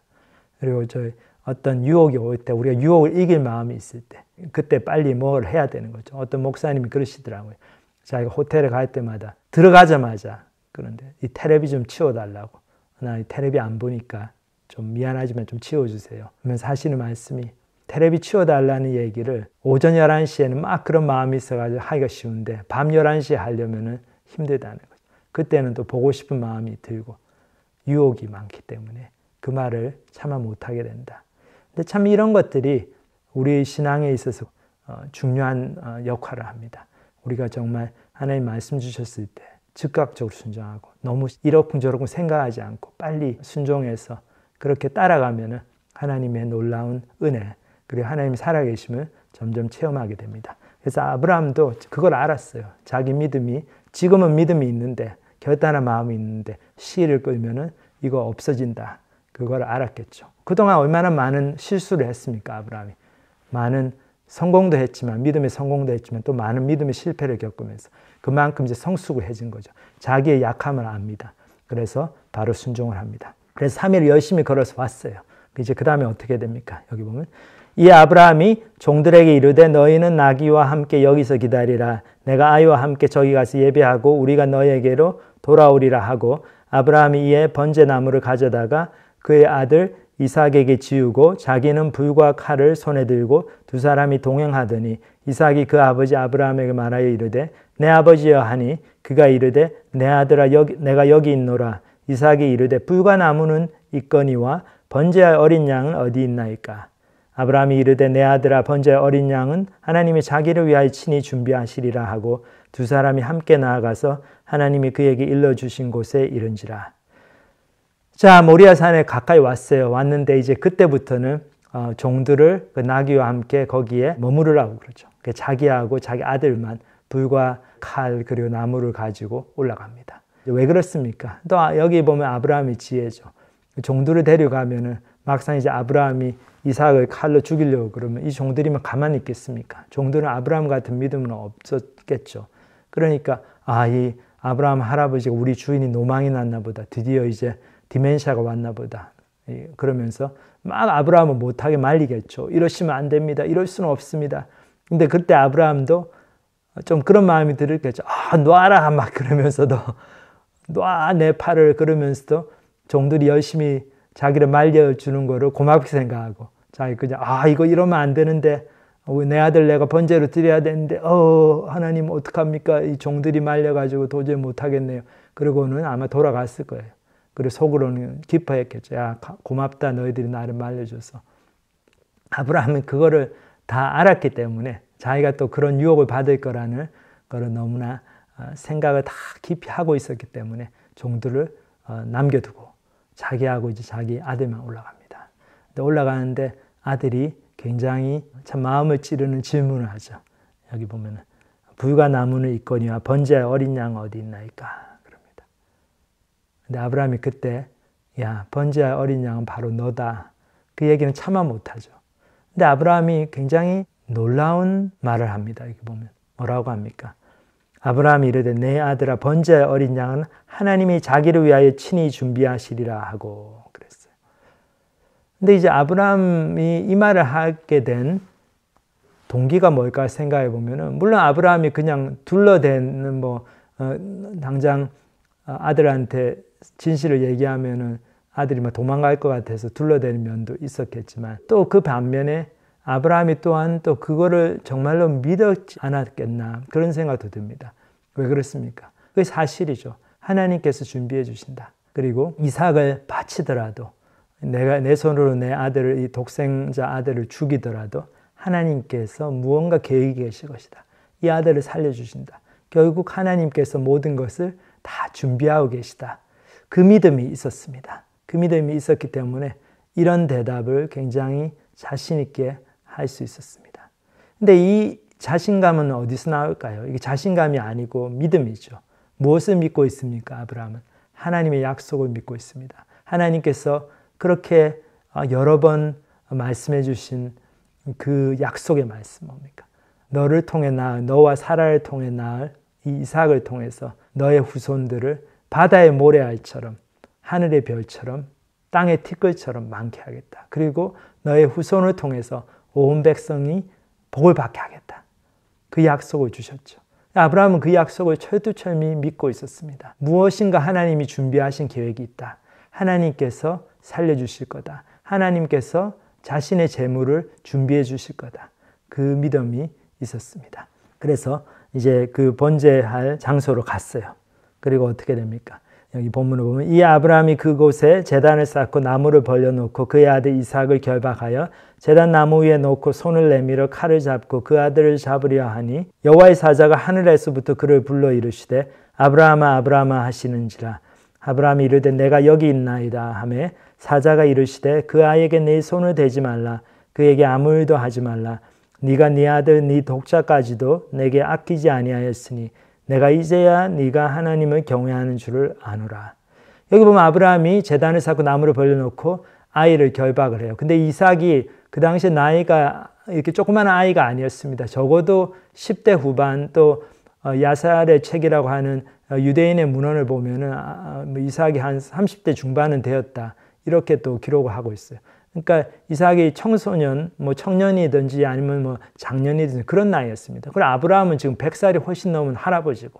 A: 그리고 저희 어떤 유혹이 올 때 우리가 유혹을 이길 마음이 있을 때 그때 빨리 뭘 해야 되는 거죠. 어떤 목사님이 그러시더라고요. 자기가 호텔에 갈 때마다 들어가자마자 그런데 이 텔레비 좀 치워달라고. 나 이 텔레비 안 보니까 좀 미안하지만 좀 치워주세요. 그러면서 하시는 말씀이 텔레비 치워달라는 얘기를 오전 11시에는 막 그런 마음이 있어가지고 하기가 쉬운데 밤 11시에 하려면 힘들다는 거죠. 그때는 또 보고 싶은 마음이 들고 유혹이 많기 때문에 그 말을 차마 못하게 된다. 근데 참 이런 것들이 우리 신앙에 있어서 중요한 역할을 합니다. 우리가 정말 하나님 말씀 주셨을 때 즉각적으로 순종하고 너무 이러쿵저러쿵 생각하지 않고 빨리 순종해서 그렇게 따라가면 하나님의 놀라운 은혜 그리고 하나님이 살아계심을 점점 체험하게 됩니다. 그래서 아브라함도 그걸 알았어요. 자기 믿음이 지금은 믿음이 있는데 결단한 마음이 있는데 시일을 끌면은 이거 없어진다. 그걸 알았겠죠. 그동안 얼마나 많은 실수를 했습니까, 아브라함이. 많은 성공도 했지만 믿음의 성공도 했지만 또 많은 믿음의 실패를 겪으면서 그만큼 이제 성숙해진 거죠. 자기의 약함을 압니다. 그래서 바로 순종을 합니다. 그래서 3일 열심히 걸어서 왔어요. 이제 그 다음에 어떻게 됩니까? 여기 보면 이 아브라함이 종들에게 이르되 너희는 나귀와 함께 여기서 기다리라. 내가 아이와 함께 저기 가서 예배하고 우리가 너희에게로 돌아오리라 하고 아브라함이 이에 번제나무를 가져다가 그의 아들 이삭에게 지우고 자기는 불과 칼을 손에 들고 두 사람이 동행하더니 이삭이 그 아버지 아브라함에게 말하여 이르되 내 아버지여 하니 그가 이르되 내 아들아 내가 여기 있노라. 이삭이 이르되 불과 나무는 있거니와 번제할 어린 양은 어디 있나이까. 아브라함이 이르되 내 아들아 번제할 어린 양은 하나님이 자기를 위하여 친히 준비하시리라 하고 두 사람이 함께 나아가서 하나님이 그에게 일러주신 곳에 이른지라. 자, 모리아산에 가까이 왔어요. 왔는데 이제 그때부터는 종들을 그 나귀와 함께 거기에 머무르라고 그러죠. 자기하고 자기 아들만 불과 칼 그리고 나무를 가지고 올라갑니다. 왜 그렇습니까? 또 여기 보면 아브라함이 지혜죠. 종들을 데려가면은 막상 이제 아브라함이 이삭을 칼로 죽이려고 그러면 이 종들이면 가만히 있겠습니까? 종들은 아브라함 같은 믿음은 없었겠죠. 그러니까 이 아브라함 할아버지가 우리 주인이 노망이 났나 보다. 드디어 이제 디멘시아가 왔나 보다. 그러면서 막 아브라함을 못하게 말리겠죠. 이러시면 안 됩니다. 이럴 수는 없습니다. 근데 그때 아브라함도 좀 그런 마음이 들었겠죠. 놔라 막 그러면서도 놔 내 팔을 그러면서도 종들이 열심히 자기를 말려주는 거를 고맙게 생각하고 자기 그냥 이거 이러면 안 되는데 내 아들 내가 번제로 드려야 되는데 하나님 어떡합니까? 이 종들이 말려가지고 도저히 못하겠네요. 그러고는 아마 돌아갔을 거예요. 그리고 속으로는 기뻐했겠죠. 야 고맙다 너희들이 나를 말려줘서. 아브라함은 그거를 다 알았기 때문에 자기가 또 그런 유혹을 받을 거라는 거를 너무나 생각을 다 깊이 하고 있었기 때문에 종들을 남겨두고 자기하고 이제 자기 아들만 올라갑니다. 근데 올라가는데 아들이 굉장히 참 마음을 찌르는 질문을 하죠. 여기 보면은 불과 나무는 있거니와 번제할 어린 양 어디 있나이까 그럽니다. 근데 아브라함이 그때 야 번제할 어린 양은 바로 너다. 그 얘기는 차마 못하죠. 근데 아브라함이 굉장히 놀라운 말을 합니다. 이렇게 보면 뭐라고 합니까? 아브라함이 이르되 내 아들아 번제할 어린 양은 하나님이 자기를 위하여 친히 준비하시리라 하고 그랬어요. 근데 이제 아브라함이 이 말을 하게 된 동기가 뭘까 생각해 보면은 물론 아브라함이 그냥 둘러대는 당장 아들한테 진실을 얘기하면은 아들이 막 도망갈 것 같아서 둘러대는 면도 있었겠지만 또 그 반면에 아브라함이 또한 또 그거를 정말로 믿었지 않았겠나 그런 생각도 듭니다. 왜 그렇습니까? 그게 사실이죠. 하나님께서 준비해 주신다. 그리고 이삭을 바치더라도 내가 내 손으로 내 아들을 이 독생자 아들을 죽이더라도 하나님께서 무언가 계획이 계실 것이다. 이 아들을 살려주신다. 결국 하나님께서 모든 것을 다 준비하고 계시다. 그 믿음이 있었습니다. 그 믿음이 있었기 때문에 이런 대답을 굉장히 자신 있게 할 수 있었습니다. 근데 이 자신감은 어디서 나올까요? 이게 자신감이 아니고 믿음이죠. 무엇을 믿고 있습니까? 아브라함은 하나님의 약속을 믿고 있습니다. 하나님께서 그렇게 여러 번 말씀해 주신 그 약속의 말씀 뭡니까? 너를 통해 낳을, 너와 사라를 통해 낳을 이 이삭을 통해서 너의 후손들을 바다의 모래알처럼 하늘의 별처럼 땅의 티끌처럼 많게 하겠다. 그리고 너의 후손을 통해서 온 백성이 복을 받게 하겠다. 그 약속을 주셨죠. 아브라함은 그 약속을 철두철미 믿고 있었습니다. 무엇인가 하나님이 준비하신 계획이 있다. 하나님께서 살려주실 거다. 하나님께서 자신의 재물을 준비해 주실 거다. 그 믿음이 있었습니다. 그래서 이제 그 번제할 장소로 갔어요. 그리고 어떻게 됩니까? 여기 본문을 보면 이 아브라함이 그곳에 제단을 쌓고 나무를 벌려놓고 그의 아들 이삭을 결박하여 제단 나무 위에 놓고 손을 내밀어 칼을 잡고 그 아들을 잡으려 하니 여호와의 사자가 하늘에서부터 그를 불러 이르시되 아브라함아 아브라함아 하시는지라. 아브라함이 이르되 내가 여기 있나이다 하매 사자가 이르시되 그 아이에게 네 손을 대지 말라. 그에게 아무 일도 하지 말라. 네가 네 아들 네 독자까지도 내게 아끼지 아니하였으니 내가 이제야 네가 하나님을 경외하는 줄을 아노라. 여기 보면 아브라함이 제단을 쌓고 나무를 벌려놓고 아이를 결박을 해요. 근데 이삭이 그 당시에 나이가 이렇게 조그마한 아이가 아니었습니다. 적어도 10대 후반 또 야살의 책이라고 하는 유대인의 문헌을 보면은 이삭이 한 30대 중반은 되었다. 이렇게 또 기록을 하고 있어요. 그러니까 이삭이 청소년, 청년이든지 아니면 장년이든지 그런 나이였습니다. 그리고 아브라함은 지금 100살이 훨씬 넘은 할아버지고.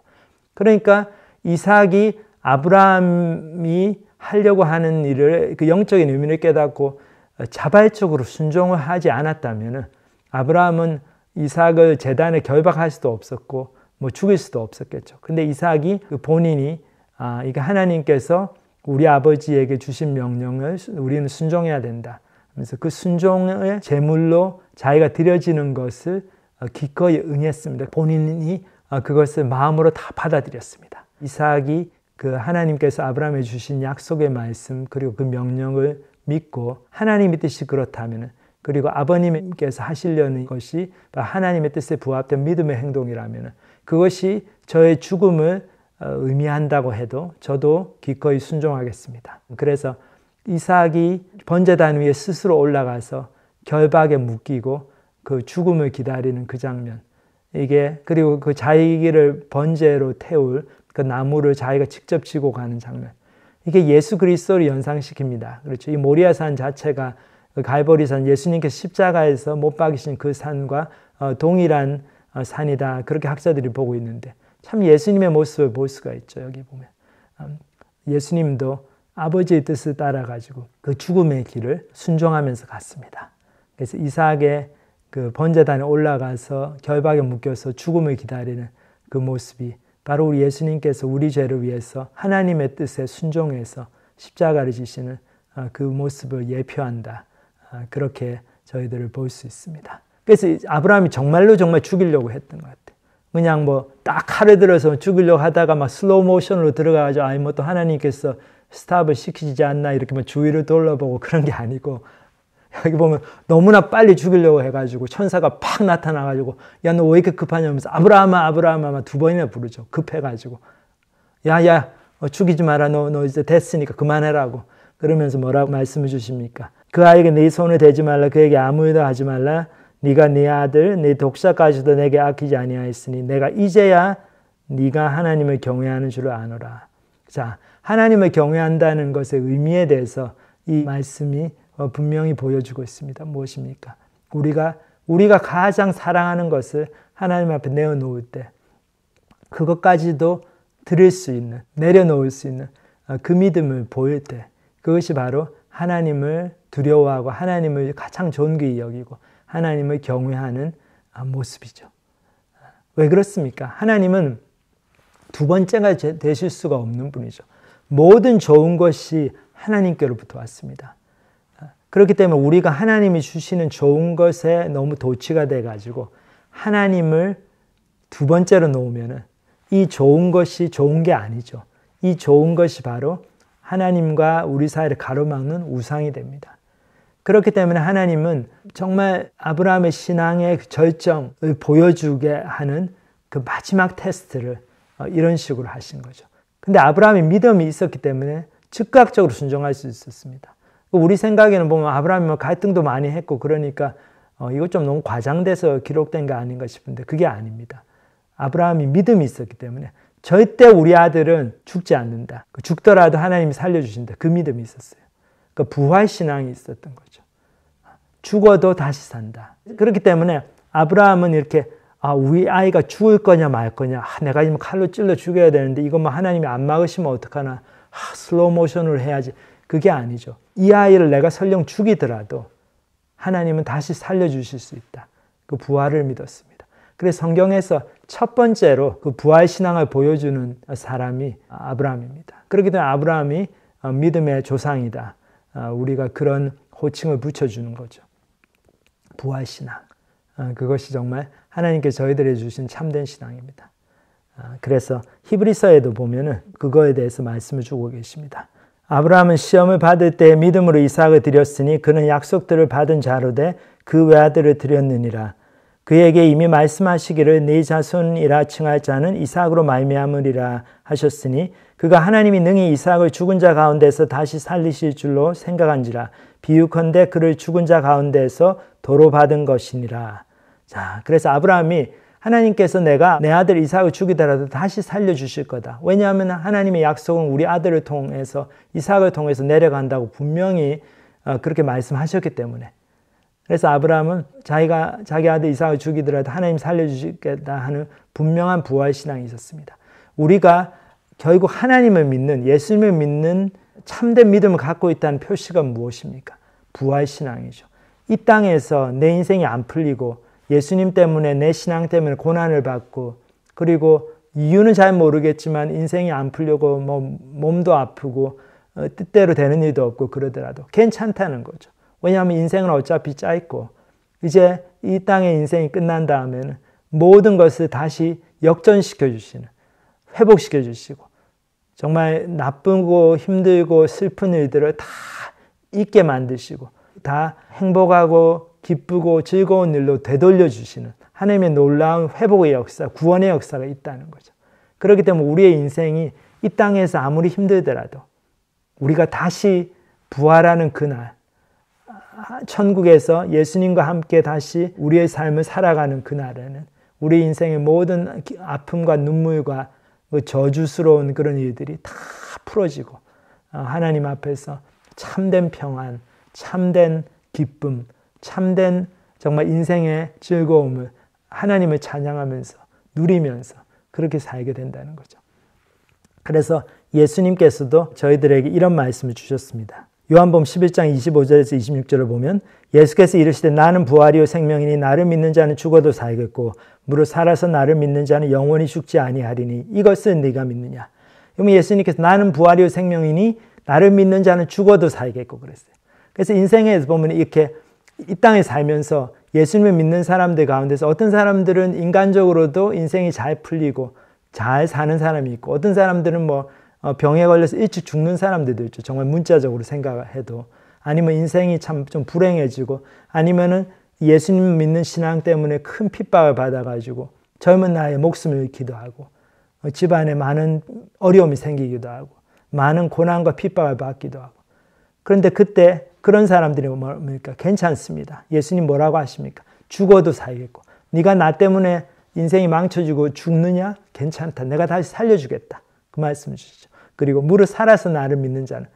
A: 그러니까 이삭이 아브라함이 하려고 하는 일을 그 영적인 의미를 깨닫고 자발적으로 순종을 하지 않았다면 아브라함은 이삭을 제단에 결박할 수도 없었고 죽일 수도 없었겠죠. 근데 이삭이 본인이 이게 하나님께서 우리 아버지에게 주신 명령을 우리는 순종해야 된다. 그래서 그 순종의 제물로 자기가 드려지는 것을 기꺼이 응했습니다. 본인이 그것을 마음으로 다 받아들였습니다. 이삭이 그 하나님께서 아브라함에 주신 약속의 말씀 그리고 그 명령을 믿고 하나님의 뜻이 그렇다면 그리고 아버님께서 하시려는 것이 하나님의 뜻에 부합된 믿음의 행동이라면 그것이 저의 죽음을 의미한다고 해도 저도 기꺼이 순종하겠습니다. 그래서 이삭이 번제단 위에 스스로 올라가서 결박에 묶이고 그 죽음을 기다리는 그 장면 이게 그리고 그 자기를 번제로 태울 그 나무를 자기가 직접 지고 가는 장면 이게 예수 그리스도를 연상시킵니다. 그렇죠. 이 모리아산 자체가 갈보리산 예수님께서 십자가에서 못 박이신 그 산과 동일한 산이다. 그렇게 학자들이 보고 있는데 참 예수님의 모습을 볼 수가 있죠. 여기 보면 예수님도 아버지의 뜻을 따라가지고 그 죽음의 길을 순종하면서 갔습니다. 그래서 이삭의 그 번제단에 올라가서 결박에 묶여서 죽음을 기다리는 그 모습이 바로 우리 예수님께서 우리 죄를 위해서 하나님의 뜻에 순종해서 십자가를 지시는 그 모습을 예표한다. 그렇게 저희들을 볼 수 있습니다. 그래서 아브라함이 정말 죽이려고 했던 것 같아요. 그냥 딱 칼을 들어서 죽이려고 하다가 막 슬로우 모션으로 들어가가지고 또 하나님께서 스탑을 시키지 않나 이렇게 주위를 돌아보고 그런 게 아니고 여기 보면 너무나 빨리 죽이려고 해가지고 천사가 팍 나타나가지고 야 너 왜 이렇게 급하냐면서 아브라함아 아브라함아 두 번이나 부르죠. 급해가지고 야야 죽이지 마라 너 이제 됐으니까 그만해라고 그러면서 뭐라고 말씀해 주십니까? 그 아이에게 네 손을 대지 말라 그에게 아무 일도 하지 말라 네가 네 아들 네 독사까지도 내게 아끼지 아니하였으니 내가 이제야 네가 하나님을 경외하는 줄을 아노라. 자, 하나님을 경외한다는 것의 의미에 대해서 이 말씀이 분명히 보여주고 있습니다. 무엇입니까? 우리가 가장 사랑하는 것을 하나님 앞에 내어놓을 때 그것까지도 드릴 수 있는, 내려놓을 수 있는 그 믿음을 보일 때 그것이 바로 하나님을 두려워하고 하나님을 가장 존귀히 여기고 하나님을 경외하는 모습이죠. 왜 그렇습니까? 하나님은 두 번째가 되실 수가 없는 분이죠. 모든 좋은 것이 하나님께로부터 왔습니다. 그렇기 때문에 우리가 하나님이 주시는 좋은 것에 너무 도취가 돼가지고 하나님을 두 번째로 놓으면 이 좋은 것이 좋은 게 아니죠. 이 좋은 것이 바로 하나님과 우리 사이를 가로막는 우상이 됩니다. 그렇기 때문에 하나님은 정말 아브라함의 신앙의 절정을 보여주게 하는 그 마지막 테스트를 이런 식으로 하신 거죠. 근데 아브라함이 믿음이 있었기 때문에 즉각적으로 순종할 수 있었습니다. 우리 생각에는 보면 아브라함이 갈등도 많이 했고 그러니까 이거 좀 너무 과장돼서 기록된 거 아닌가 싶은데 그게 아닙니다. 아브라함이 믿음이 있었기 때문에 절대 우리 아들은 죽지 않는다. 죽더라도 하나님이 살려주신다. 그 믿음이 있었어요. 그러니까 부활신앙이 있었던 거죠. 죽어도 다시 산다. 그렇기 때문에 아브라함은 이렇게 우리 아이가 죽을 거냐 말 거냐 내가 지금 칼로 찔러 죽여야 되는데 이것만 하나님이 안 막으시면 어떡하나 슬로우 모션으로 해야지. 그게 아니죠. 이 아이를 내가 설령 죽이더라도 하나님은 다시 살려주실 수 있다. 그 부활을 믿었습니다. 그래서 성경에서 첫 번째로 그 부활신앙을 보여주는 사람이 아브라함입니다. 그렇기 때문에 아브라함이 믿음의 조상이다. 우리가 그런 호칭을 붙여주는 거죠. 부활신앙. 그것이 정말 하나님께 저희들에게 주신 참된 신앙입니다. 그래서 히브리서에도 보면은 그거에 대해서 말씀을 주고 계십니다. 아브라함은 시험을 받을 때 믿음으로 이삭을 드렸으니 그는 약속들을 받은 자로 돼 그 외아들을 드렸느니라. 그에게 이미 말씀하시기를 네 자손이라 칭할 자는 이삭으로 말미암으리라 하셨으니 그가 하나님이 능히 이삭을 죽은 자 가운데서 다시 살리실 줄로 생각한지라. 비유컨대 그를 죽은 자 가운데서 도로 받은 것이니라. 자, 그래서 아브라함이 하나님께서 내가 내 아들 이삭을 죽이더라도 다시 살려주실 거다. 왜냐하면 하나님의 약속은 우리 아들을 통해서 이삭을 통해서 내려간다고 분명히 그렇게 말씀하셨기 때문에. 그래서 아브라함은 자기 아들 이삭을 죽이더라도 하나님 살려주시겠다 하는 분명한 부활신앙이 있었습니다. 우리가 결국 하나님을 믿는, 예수님을 믿는 참된 믿음을 갖고 있다는 표시가 무엇입니까? 부활신앙이죠. 이 땅에서 내 인생이 안 풀리고 예수님 때문에 내 신앙 때문에 고난을 받고 그리고 이유는 잘 모르겠지만 인생이 안 풀려고 몸도 아프고 뜻대로 되는 일도 없고 그러더라도 괜찮다는 거죠. 왜냐하면 인생은 어차피 짧고 이제 이 땅의 인생이 끝난 다음에는 모든 것을 다시 역전시켜 주시는, 회복시켜 주시고 정말 나쁘고 힘들고 슬픈 일들을 다 잊게 만드시고 다 행복하고 기쁘고 즐거운 일로 되돌려 주시는 하나님의 놀라운 회복의 역사, 구원의 역사가 있다는 거죠. 그렇기 때문에 우리의 인생이 이 땅에서 아무리 힘들더라도 우리가 다시 부활하는 그날, 천국에서 예수님과 함께 다시 우리의 삶을 살아가는 그날에는 우리 인생의 모든 아픔과 눈물과 저주스러운 그런 일들이 다 풀어지고 하나님 앞에서 참된 평안, 참된 기쁨, 참된 정말 인생의 즐거움을 하나님을 찬양하면서 누리면서 그렇게 살게 된다는 거죠. 그래서 예수님께서도 저희들에게 이런 말씀을 주셨습니다. 요한복음 11장 25절에서 26절을 보면 예수께서 이르시되 나는 부활이요 생명이니 나를 믿는 자는 죽어도 살겠고 무릇 살아서 나를 믿는 자는 영원히 죽지 아니하리니 이것을 네가 믿느냐. 그러면 예수님께서 나는 부활이요 생명이니 나를 믿는 자는 죽어도 살겠고 그랬어요. 그래서 인생에서 보면 이렇게 이 땅에 살면서 예수님을 믿는 사람들 가운데서 어떤 사람들은 인간적으로도 인생이 잘 풀리고 잘 사는 사람이 있고 어떤 사람들은 병에 걸려서 일찍 죽는 사람들도 있죠. 정말 문자적으로 생각해도. 아니면 인생이 참 좀 불행해지고 아니면은 예수님 믿는 신앙 때문에 큰 핍박을 받아가지고 젊은 나이에 목숨을 잃기도 하고 집안에 많은 어려움이 생기기도 하고 많은 고난과 핍박을 받기도 하고 그런데 그때 그런 사람들이 뭡니까? 괜찮습니다. 예수님 뭐라고 하십니까? 죽어도 살겠고 네가 나 때문에 인생이 망쳐지고 죽느냐? 괜찮다. 내가 다시 살려주겠다. 그 말씀을 주시죠. 그리고 무릇 살아서 나를 믿는 자는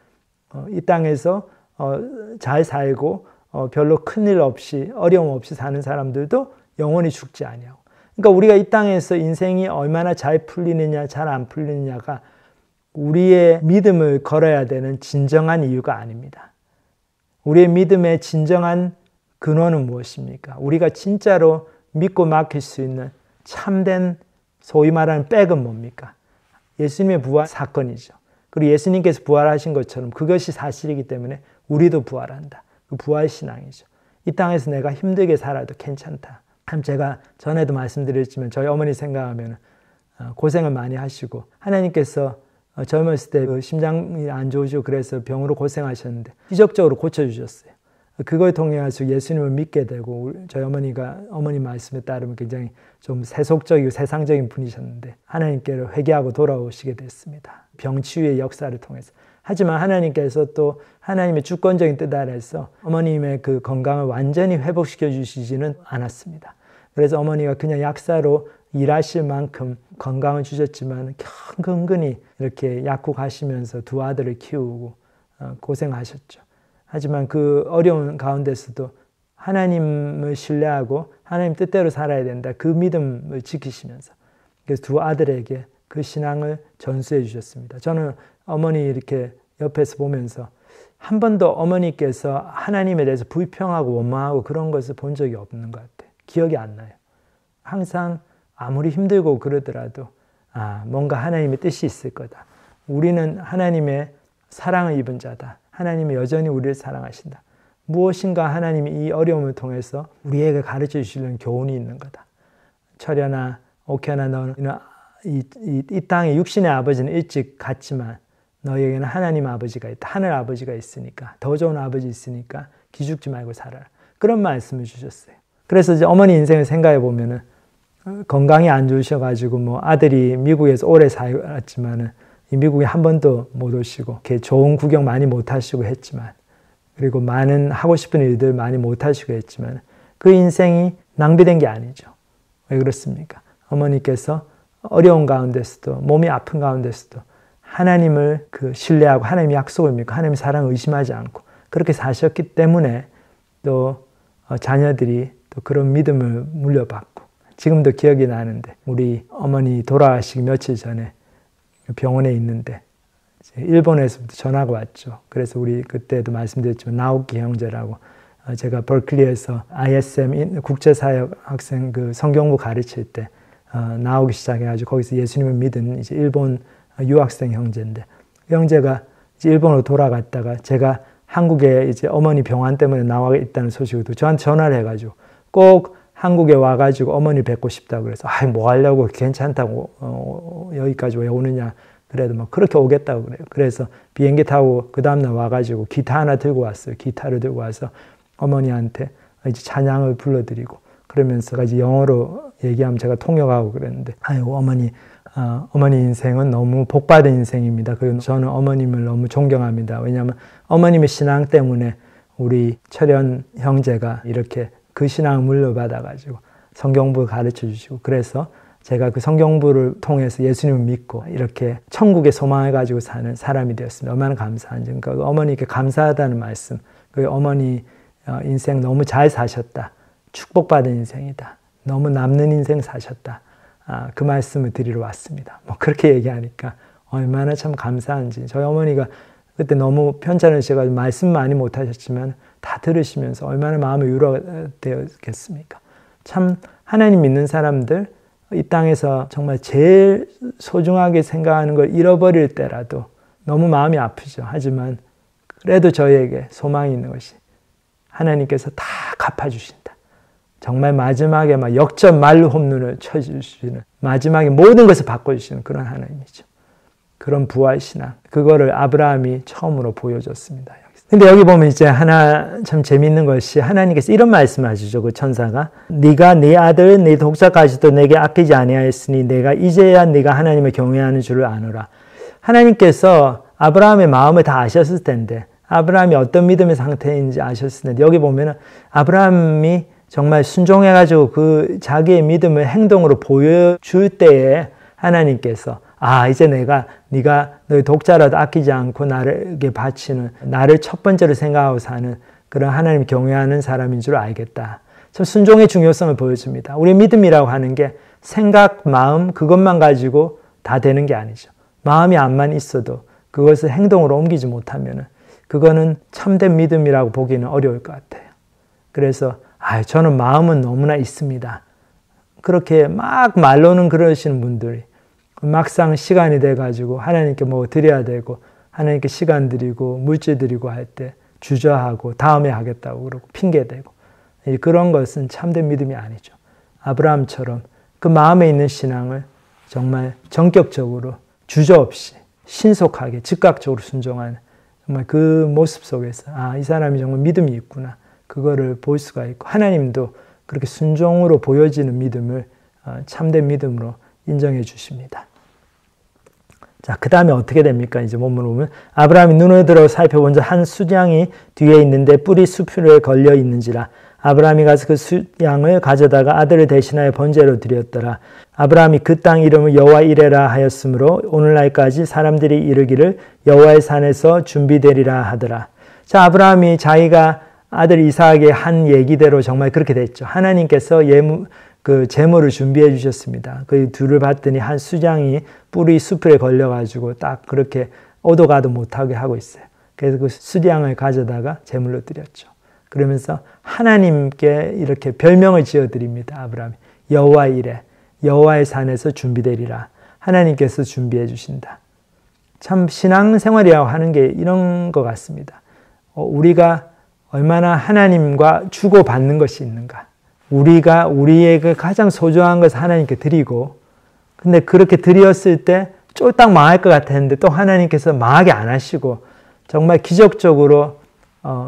A: 이 땅에서 잘 살고 별로 큰일 없이 어려움 없이 사는 사람들도 영원히 죽지 아니하고. 그러니까 우리가 이 땅에서 인생이 얼마나 잘 풀리느냐 잘 안 풀리느냐가 우리의 믿음을 걸어야 되는 진정한 이유가 아닙니다. 우리의 믿음의 진정한 근원은 무엇입니까? 우리가 진짜로 믿고 맡길 수 있는 참된 소위 말하는 백은 뭡니까? 예수님의 부활 사건이죠. 그리고 예수님께서 부활하신 것처럼 그것이 사실이기 때문에 우리도 부활한다. 그 부활 신앙이죠. 이 땅에서 내가 힘들게 살아도 괜찮다. 참 제가 전에도 말씀드렸지만 저희 어머니 생각하면 고생을 많이 하시고 하나님께서 젊었을 때 심장이 안 좋으시고 그래서 병으로 고생하셨는데 기적적으로 고쳐주셨어요. 그걸 통해 가지고 예수님을 믿게 되고 저희 어머니가 어머니 말씀에 따르면 굉장히 좀 세속적이고 세상적인 분이셨는데 하나님께로 회개하고 돌아오시게 됐습니다. 병치유의 역사를 통해서. 하지만 하나님께서 또 하나님의 주권적인 뜻 아래서 어머님의 그 건강을 완전히 회복시켜 주시지는 않았습니다. 그래서 어머니가 그냥 약사로 일하실 만큼 건강을 주셨지만 근근히 이렇게 약국하시면서 두 아들을 키우고 고생하셨죠. 하지만 그 어려운 가운데서도 하나님을 신뢰하고 하나님 뜻대로 살아야 된다. 그 믿음을 지키시면서 그래서 두 아들에게 그 신앙을 전수해 주셨습니다. 저는 어머니 이렇게 옆에서 보면서 한 번도 어머니께서 하나님에 대해서 불평하고 원망하고 그런 것을 본 적이 없는 것 같아요. 기억이 안 나요. 항상 아무리 힘들고 그러더라도 뭔가 하나님의 뜻이 있을 거다. 우리는 하나님의 사랑을 입은 자다. 하나님이 여전히 우리를 사랑하신다. 무엇인가 하나님이 이 어려움을 통해서 우리에게 가르쳐 주시는 교훈이 있는 거다. 철현아, 옥현아, 너는 이 땅의 육신의 아버지는 일찍 갔지만 너에게는 하나님 아버지가 있다. 하늘 아버지가 있으니까 더 좋은 아버지 있으니까 기죽지 말고 살아라. 그런 말씀을 주셨어요. 그래서 이제 어머니 인생을 생각해 보면은 건강이 안 좋으셔가지고 뭐 아들이 미국에서 오래 살았지만은 이 미국에 한 번도 못 오시고 이렇게 좋은 구경 많이 못 하시고 했지만 그리고 많은 하고 싶은 일들 많이 못 하시고 했지만 그 인생이 낭비된 게 아니죠. 왜 그렇습니까? 어머니께서 어려운 가운데서도 몸이 아픈 가운데서도 하나님을 신뢰하고 하나님의 약속을 믿고 하나님의 사랑을 의심하지 않고 그렇게 사셨기 때문에 또 자녀들이 또 그런 믿음을 물려받고 지금도 기억이 나는데 우리 어머니 돌아가시기 며칠 전에 병원에 있는데 일본에서부터 전화가 왔죠. 그래서 우리 그때도 말씀드렸지만 나오키 형제라고 제가 버클리에서 ISM 국제사역 학생 그 성경부 가르칠 때 나오기 시작해가지고 거기서 예수님을 믿은 이제 일본 유학생 형제인데 형제가 이제 일본으로 돌아갔다가 제가 한국에 이제 어머니 병환 때문에 나와 있다는 소식을 저한테 전화를 해가지고 꼭 한국에 와가지고 어머니 뵙고 싶다고 그래서 뭐 하려고 괜찮다고 여기까지 왜 오느냐 그래도 뭐 그렇게 오겠다고 그래요. 그래서 비행기 타고 그 다음날 와가지고 기타 하나 들고 왔어요. 기타를 들고 와서 어머니한테 이제 찬양을 불러드리고 그러면서 이제 영어로 얘기하면 제가 통역하고 그랬는데 어머니 인생은 너무 복받은 인생입니다. 그리고 저는 어머님을 너무 존경합니다. 왜냐하면 어머님의 신앙 때문에 우리 철현 형제가 이렇게 그 신앙을 물려받아가지고 성경부를 가르쳐 주시고 그래서 제가 그 성경부를 통해서 예수님을 믿고 이렇게 천국의 소망을 가지고 사는 사람이 되었습니다. 얼마나 감사한지. 그러니까 어머니께 감사하다는 말씀. 그 어머니 인생 너무 잘 사셨다. 축복받은 인생이다. 너무 남는 인생 사셨다. 그 말씀을 드리러 왔습니다. 뭐 그렇게 얘기하니까 얼마나 참 감사한지. 저희 어머니가 그때 너무 편찮으셔가지고 말씀 많이 못하셨지만 다 들으시면서 얼마나 마음이 위로되었겠습니까? 참 하나님 믿는 사람들 이 땅에서 정말 제일 소중하게 생각하는 걸 잃어버릴 때라도 너무 마음이 아프죠. 하지만 그래도 저희에게 소망이 있는 것이 하나님께서 다 갚아주신다. 정말 마지막에 막 역전 말로 홈런을 쳐주시는 마지막에 모든 것을 바꿔주시는 그런 하나님이죠. 그런 부활신앙 그거를 아브라함이 처음으로 보여줬습니다. 근데 여기 보면 이제 하나 참 재미있는 것이 하나님께서 이런 말씀을 하시죠. 그 천사가 네가 네 아들 네 독자까지도 내게 아끼지 아니하였으니 내가 이제야 네가 하나님을 경외하는 줄을 아노라. 하나님께서 아브라함의 마음을 다 아셨을 텐데 아브라함이 어떤 믿음의 상태인지 아셨을 텐데 여기 보면 아브라함이 정말 순종해가지고 그 자기의 믿음을 행동으로 보여줄 때에 하나님께서 이제 네가 너희 독자라도 아끼지 않고 나에게 바치는, 나를 첫 번째로 생각하고 사는 그런 하나님 경외하는 사람인 줄 알겠다. 참 순종의 중요성을 보여줍니다. 우리 믿음이라고 하는 게 생각, 마음 그것만 가지고 다 되는 게 아니죠. 마음이 안만 있어도 그것을 행동으로 옮기지 못하면 그거는 참된 믿음이라고 보기는 어려울 것 같아요. 그래서 저는 마음은 너무나 있습니다. 그렇게 막 말로는 그러시는 분들이 막상 시간이 돼가지고 하나님께 뭐 드려야 되고 하나님께 시간 드리고 물질 드리고 할 때 주저하고 다음에 하겠다고 그러고 핑계대고 그런 것은 참된 믿음이 아니죠. 아브라함처럼 그 마음에 있는 신앙을 정말 전격적으로 주저없이 신속하게 즉각적으로 순종하는 정말 그 모습 속에서 이 사람이 정말 믿음이 있구나. 그거를 볼 수가 있고 하나님도 그렇게 순종으로 보여지는 믿음을 참된 믿음으로 인정해 주십니다. 자, 그 다음에 어떻게 됩니까? 이제 본문을 보면 아브라함이 눈을 들어 살펴본즉 한 수양이 뒤에 있는데 뿔이 수풀에 걸려 있는지라 아브라함이 가서 그 수양을 가져다가 아들을 대신하여 번제로 드렸더라. 아브라함이 그 땅 이름을 여호와 이레라 하였으므로 오늘날까지 사람들이 이르기를 여호와의 산에서 준비되리라 하더라. 자, 아브라함이 자기가 아들 이삭에게 한 얘기대로 정말 그렇게 됐죠. 하나님께서 그 제물을 준비해 주셨습니다. 그 둘을 봤더니 한 수양이 뿔이 수풀에 걸려가지고 딱 그렇게 오도 가도 못하게 하고 있어요. 그래서 그 수양을 가져다가 제물로 드렸죠. 그러면서 하나님께 이렇게 별명을 지어드립니다. 아브라함이 여호와 이레, 여호와의 산에서 준비되리라. 하나님께서 준비해 주신다. 참 신앙생활이라고 하는 게 이런 것 같습니다. 우리가 얼마나 하나님과 주고받는 것이 있는가. 우리가 우리에게 가장 소중한 것을 하나님께 드리고 근데 그렇게 드렸을 때 쫄딱 망할 것 같았는데 또 하나님께서 망하게 안 하시고 정말 기적적으로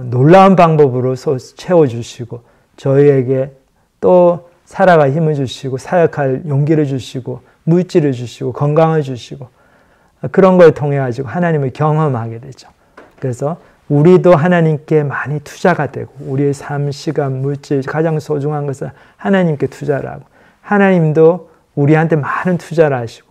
A: 놀라운 방법으로 채워주시고 저희에게 또 살아갈 힘을 주시고 사역할 용기를 주시고 물질을 주시고 건강을 주시고 그런 걸 통해 가지고 하나님을 경험하게 되죠. 그래서 우리도 하나님께 많이 투자가 되고 우리의 삶, 시간, 물질 가장 소중한 것을 하나님께 투자를 하고 하나님도 우리한테 많은 투자를 하시고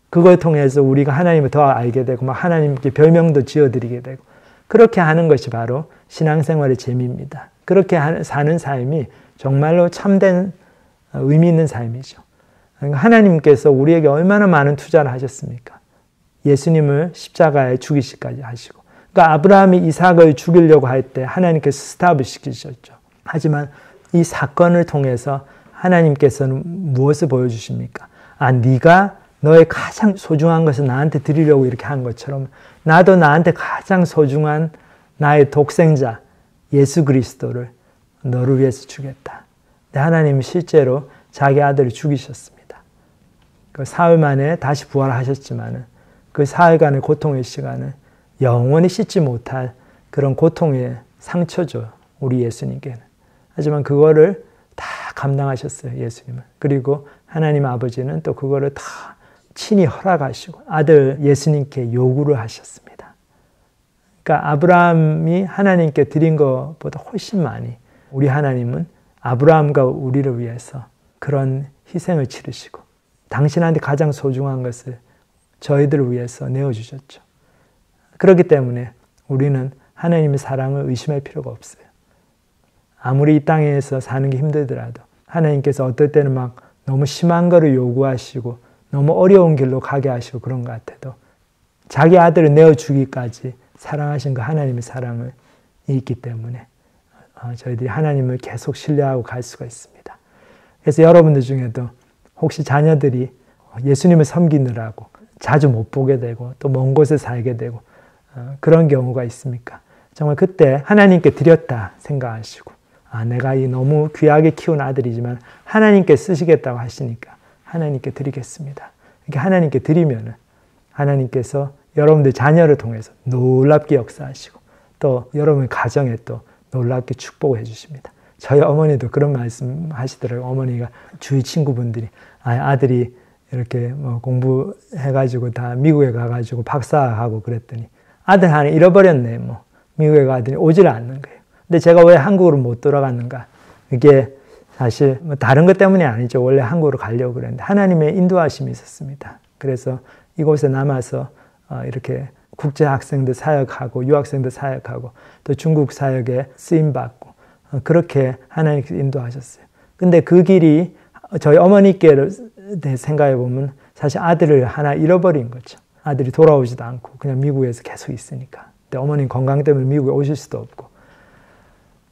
A: 그걸 통해서 우리가 하나님을 더 알게 되고 막 하나님께 별명도 지어드리게 되고 그렇게 하는 것이 바로 신앙생활의 재미입니다. 그렇게 사는 삶이 정말로 참된 의미 있는 삶이죠. 그러니까 하나님께서 우리에게 얼마나 많은 투자를 하셨습니까? 예수님을 십자가에 죽이시기까지 하시고 그러니까 아브라함이 이삭을 죽이려고 할 때 하나님께서 스탑을 시키셨죠. 하지만 이 사건을 통해서 하나님께서는 무엇을 보여주십니까? 네가 너의 가장 소중한 것을 나한테 드리려고 이렇게 한 것처럼 나도 나한테 가장 소중한 나의 독생자 예수 그리스도를 너를 위해서 주겠다. 하나님은 실제로 자기 아들을 죽이셨습니다. 그 사흘 만에 다시 부활하셨지만 그 사흘간의 고통의 시간을 영원히 씻지 못할 그런 고통의 상처죠. 우리 예수님께는. 하지만 그거를 다 감당하셨어요. 예수님은. 그리고 하나님 아버지는 또 그거를 다 친히 허락하시고 아들 예수님께 요구를 하셨습니다. 그러니까 아브라함이 하나님께 드린 것보다 훨씬 많이 우리 하나님은 아브라함과 우리를 위해서 그런 희생을 치르시고 당신한테 가장 소중한 것을 저희들을 위해서 내어주셨죠. 그렇기 때문에 우리는 하나님의 사랑을 의심할 필요가 없어요. 아무리 이 땅에서 사는 게 힘들더라도 하나님께서 어떨 때는 막 너무 심한 거를 요구하시고 너무 어려운 길로 가게 하시고 그런 것 같아도 자기 아들을 내어주기까지 사랑하신 그 하나님의 사랑을 있기 때문에 저희들이 하나님을 계속 신뢰하고 갈 수가 있습니다. 그래서 여러분들 중에도 혹시 자녀들이 예수님을 섬기느라고 자주 못 보게 되고 또 먼 곳에 살게 되고 그런 경우가 있습니까? 정말 그때 하나님께 드렸다 생각하시고 내가 이 너무 귀하게 키운 아들이지만 하나님께 쓰시겠다고 하시니까 하나님께 드리겠습니다. 이렇게 하나님께 드리면 하나님께서 여러분들 자녀를 통해서 놀랍게 역사하시고 또 여러분의 가정에 또 놀랍게 축복을 해주십니다. 저희 어머니도 그런 말씀 하시더라고요. 어머니가 주위 친구분들이 아들이 이렇게 뭐 공부해가지고 다 미국에 가가지고 박사하고 그랬더니 아들 하나 잃어버렸네. 뭐 미국에 가더니 오질 않는 거예요. 근데 제가 왜 한국으로 못 돌아갔는가? 이게 사실 뭐 다른 것 때문이 아니죠. 원래 한국으로 가려고 그랬는데 하나님의 인도하심이 있었습니다. 그래서 이곳에 남아서 이렇게 국제 학생들 사역하고 유학생들 사역하고 또 중국 사역에 쓰임받고 그렇게 하나님께서 인도하셨어요. 근데 그 길이 저희 어머니께 생각해 보면 사실 아들을 하나 잃어버린 거죠. 아들이 돌아오지도 않고 그냥 미국에서 계속 있으니까. 근데 어머님 건강 때문에 미국에 오실 수도 없고.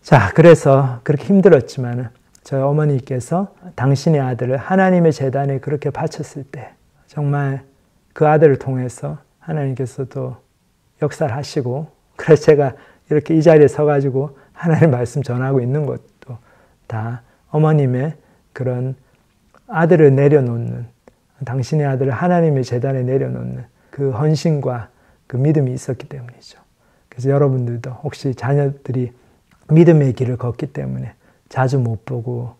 A: 자, 그래서 그렇게 힘들었지만 저희 어머니께서 당신의 아들을 하나님의 제단에 그렇게 바쳤을 때 정말 그 아들을 통해서 하나님께서도 역사를 하시고, 그래서 제가 이렇게 이 자리에 서가지고 하나님의 말씀 전하고 있는 것도 다 어머님의 그런 아들을 내려놓는, 당신의 아들을 하나님의 제단에 내려놓는 그 헌신과 그 믿음이 있었기 때문이죠. 그래서 여러분들도 혹시 자녀들이 믿음의 길을 걷기 때문에 자주 못 보고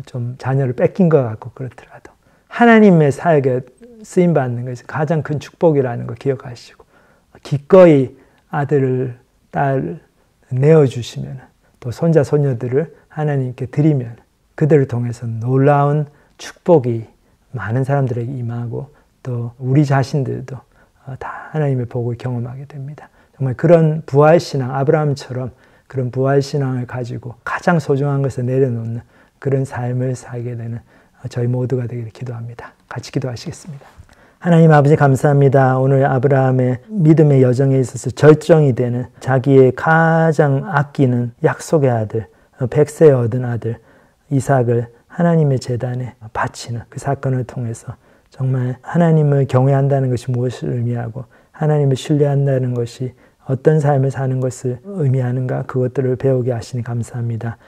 A: 좀 자녀를 뺏긴 것 같고 그렇더라도 하나님의 사역에 쓰임받는 것이 가장 큰 축복이라는 거 기억하시고 기꺼이 아들을 딸을 내어주시면 또 손자 손녀들을 하나님께 드리면 그들을 통해서 놀라운 축복이 많은 사람들에게 임하고 또 우리 자신들도 다 하나님의 복을 경험하게 됩니다. 정말 그런 부활신앙, 아브라함처럼 그런 부활신앙을 가지고 가장 소중한 것을 내려놓는 그런 삶을 살게 되는 저희 모두가 되기를 기도합니다. 같이 기도하시겠습니다. 하나님 아버지 감사합니다. 오늘 아브라함의 믿음의 여정에 있어서 절정이 되는 자기의 가장 아끼는 약속의 아들, 100세에 얻은 아들 이삭을 하나님의 제단에 바치는 그 사건을 통해서 정말 하나님을 경외한다는 것이 무엇을 의미하고 하나님을 신뢰한다는 것이 어떤 삶을 사는 것을 의미하는가 그것들을 배우게 하시니 감사합니다.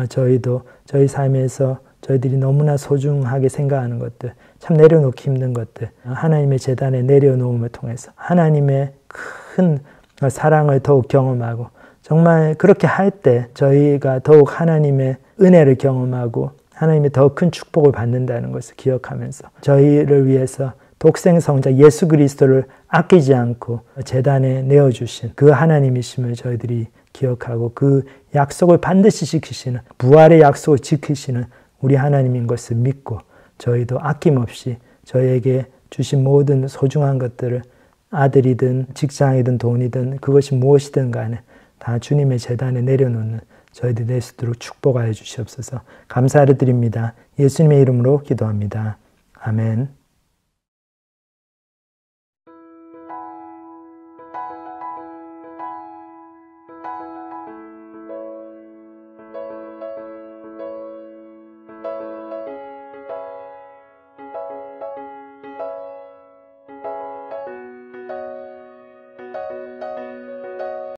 A: 저희도 저희 삶에서 저희들이 너무나 소중하게 생각하는 것들, 참 내려놓기 힘든 것들, 하나님의 제단에 내려놓음을 통해서 하나님의 큰 사랑을 더욱 경험하고 정말 그렇게 할 때 저희가 더욱 하나님의 은혜를 경험하고 하나님의 더 큰 축복을 받는다는 것을 기억하면서 저희를 위해서 독생성자 예수 그리스도를 아끼지 않고 제단에 내어주신 그 하나님이심을 저희들이 기억하고 그 약속을 반드시 지키시는 부활의 약속을 지키시는 우리 하나님인 것을 믿고 저희도 아낌없이 저희에게 주신 모든 소중한 것들을 아들이든 직장이든 돈이든 그것이 무엇이든 간에 다 주님의 제단에 내려놓는 저희들이 될 수 있도록 축복하여 주시옵소서. 감사를 드립니다. 예수님의 이름으로 기도합니다. 아멘.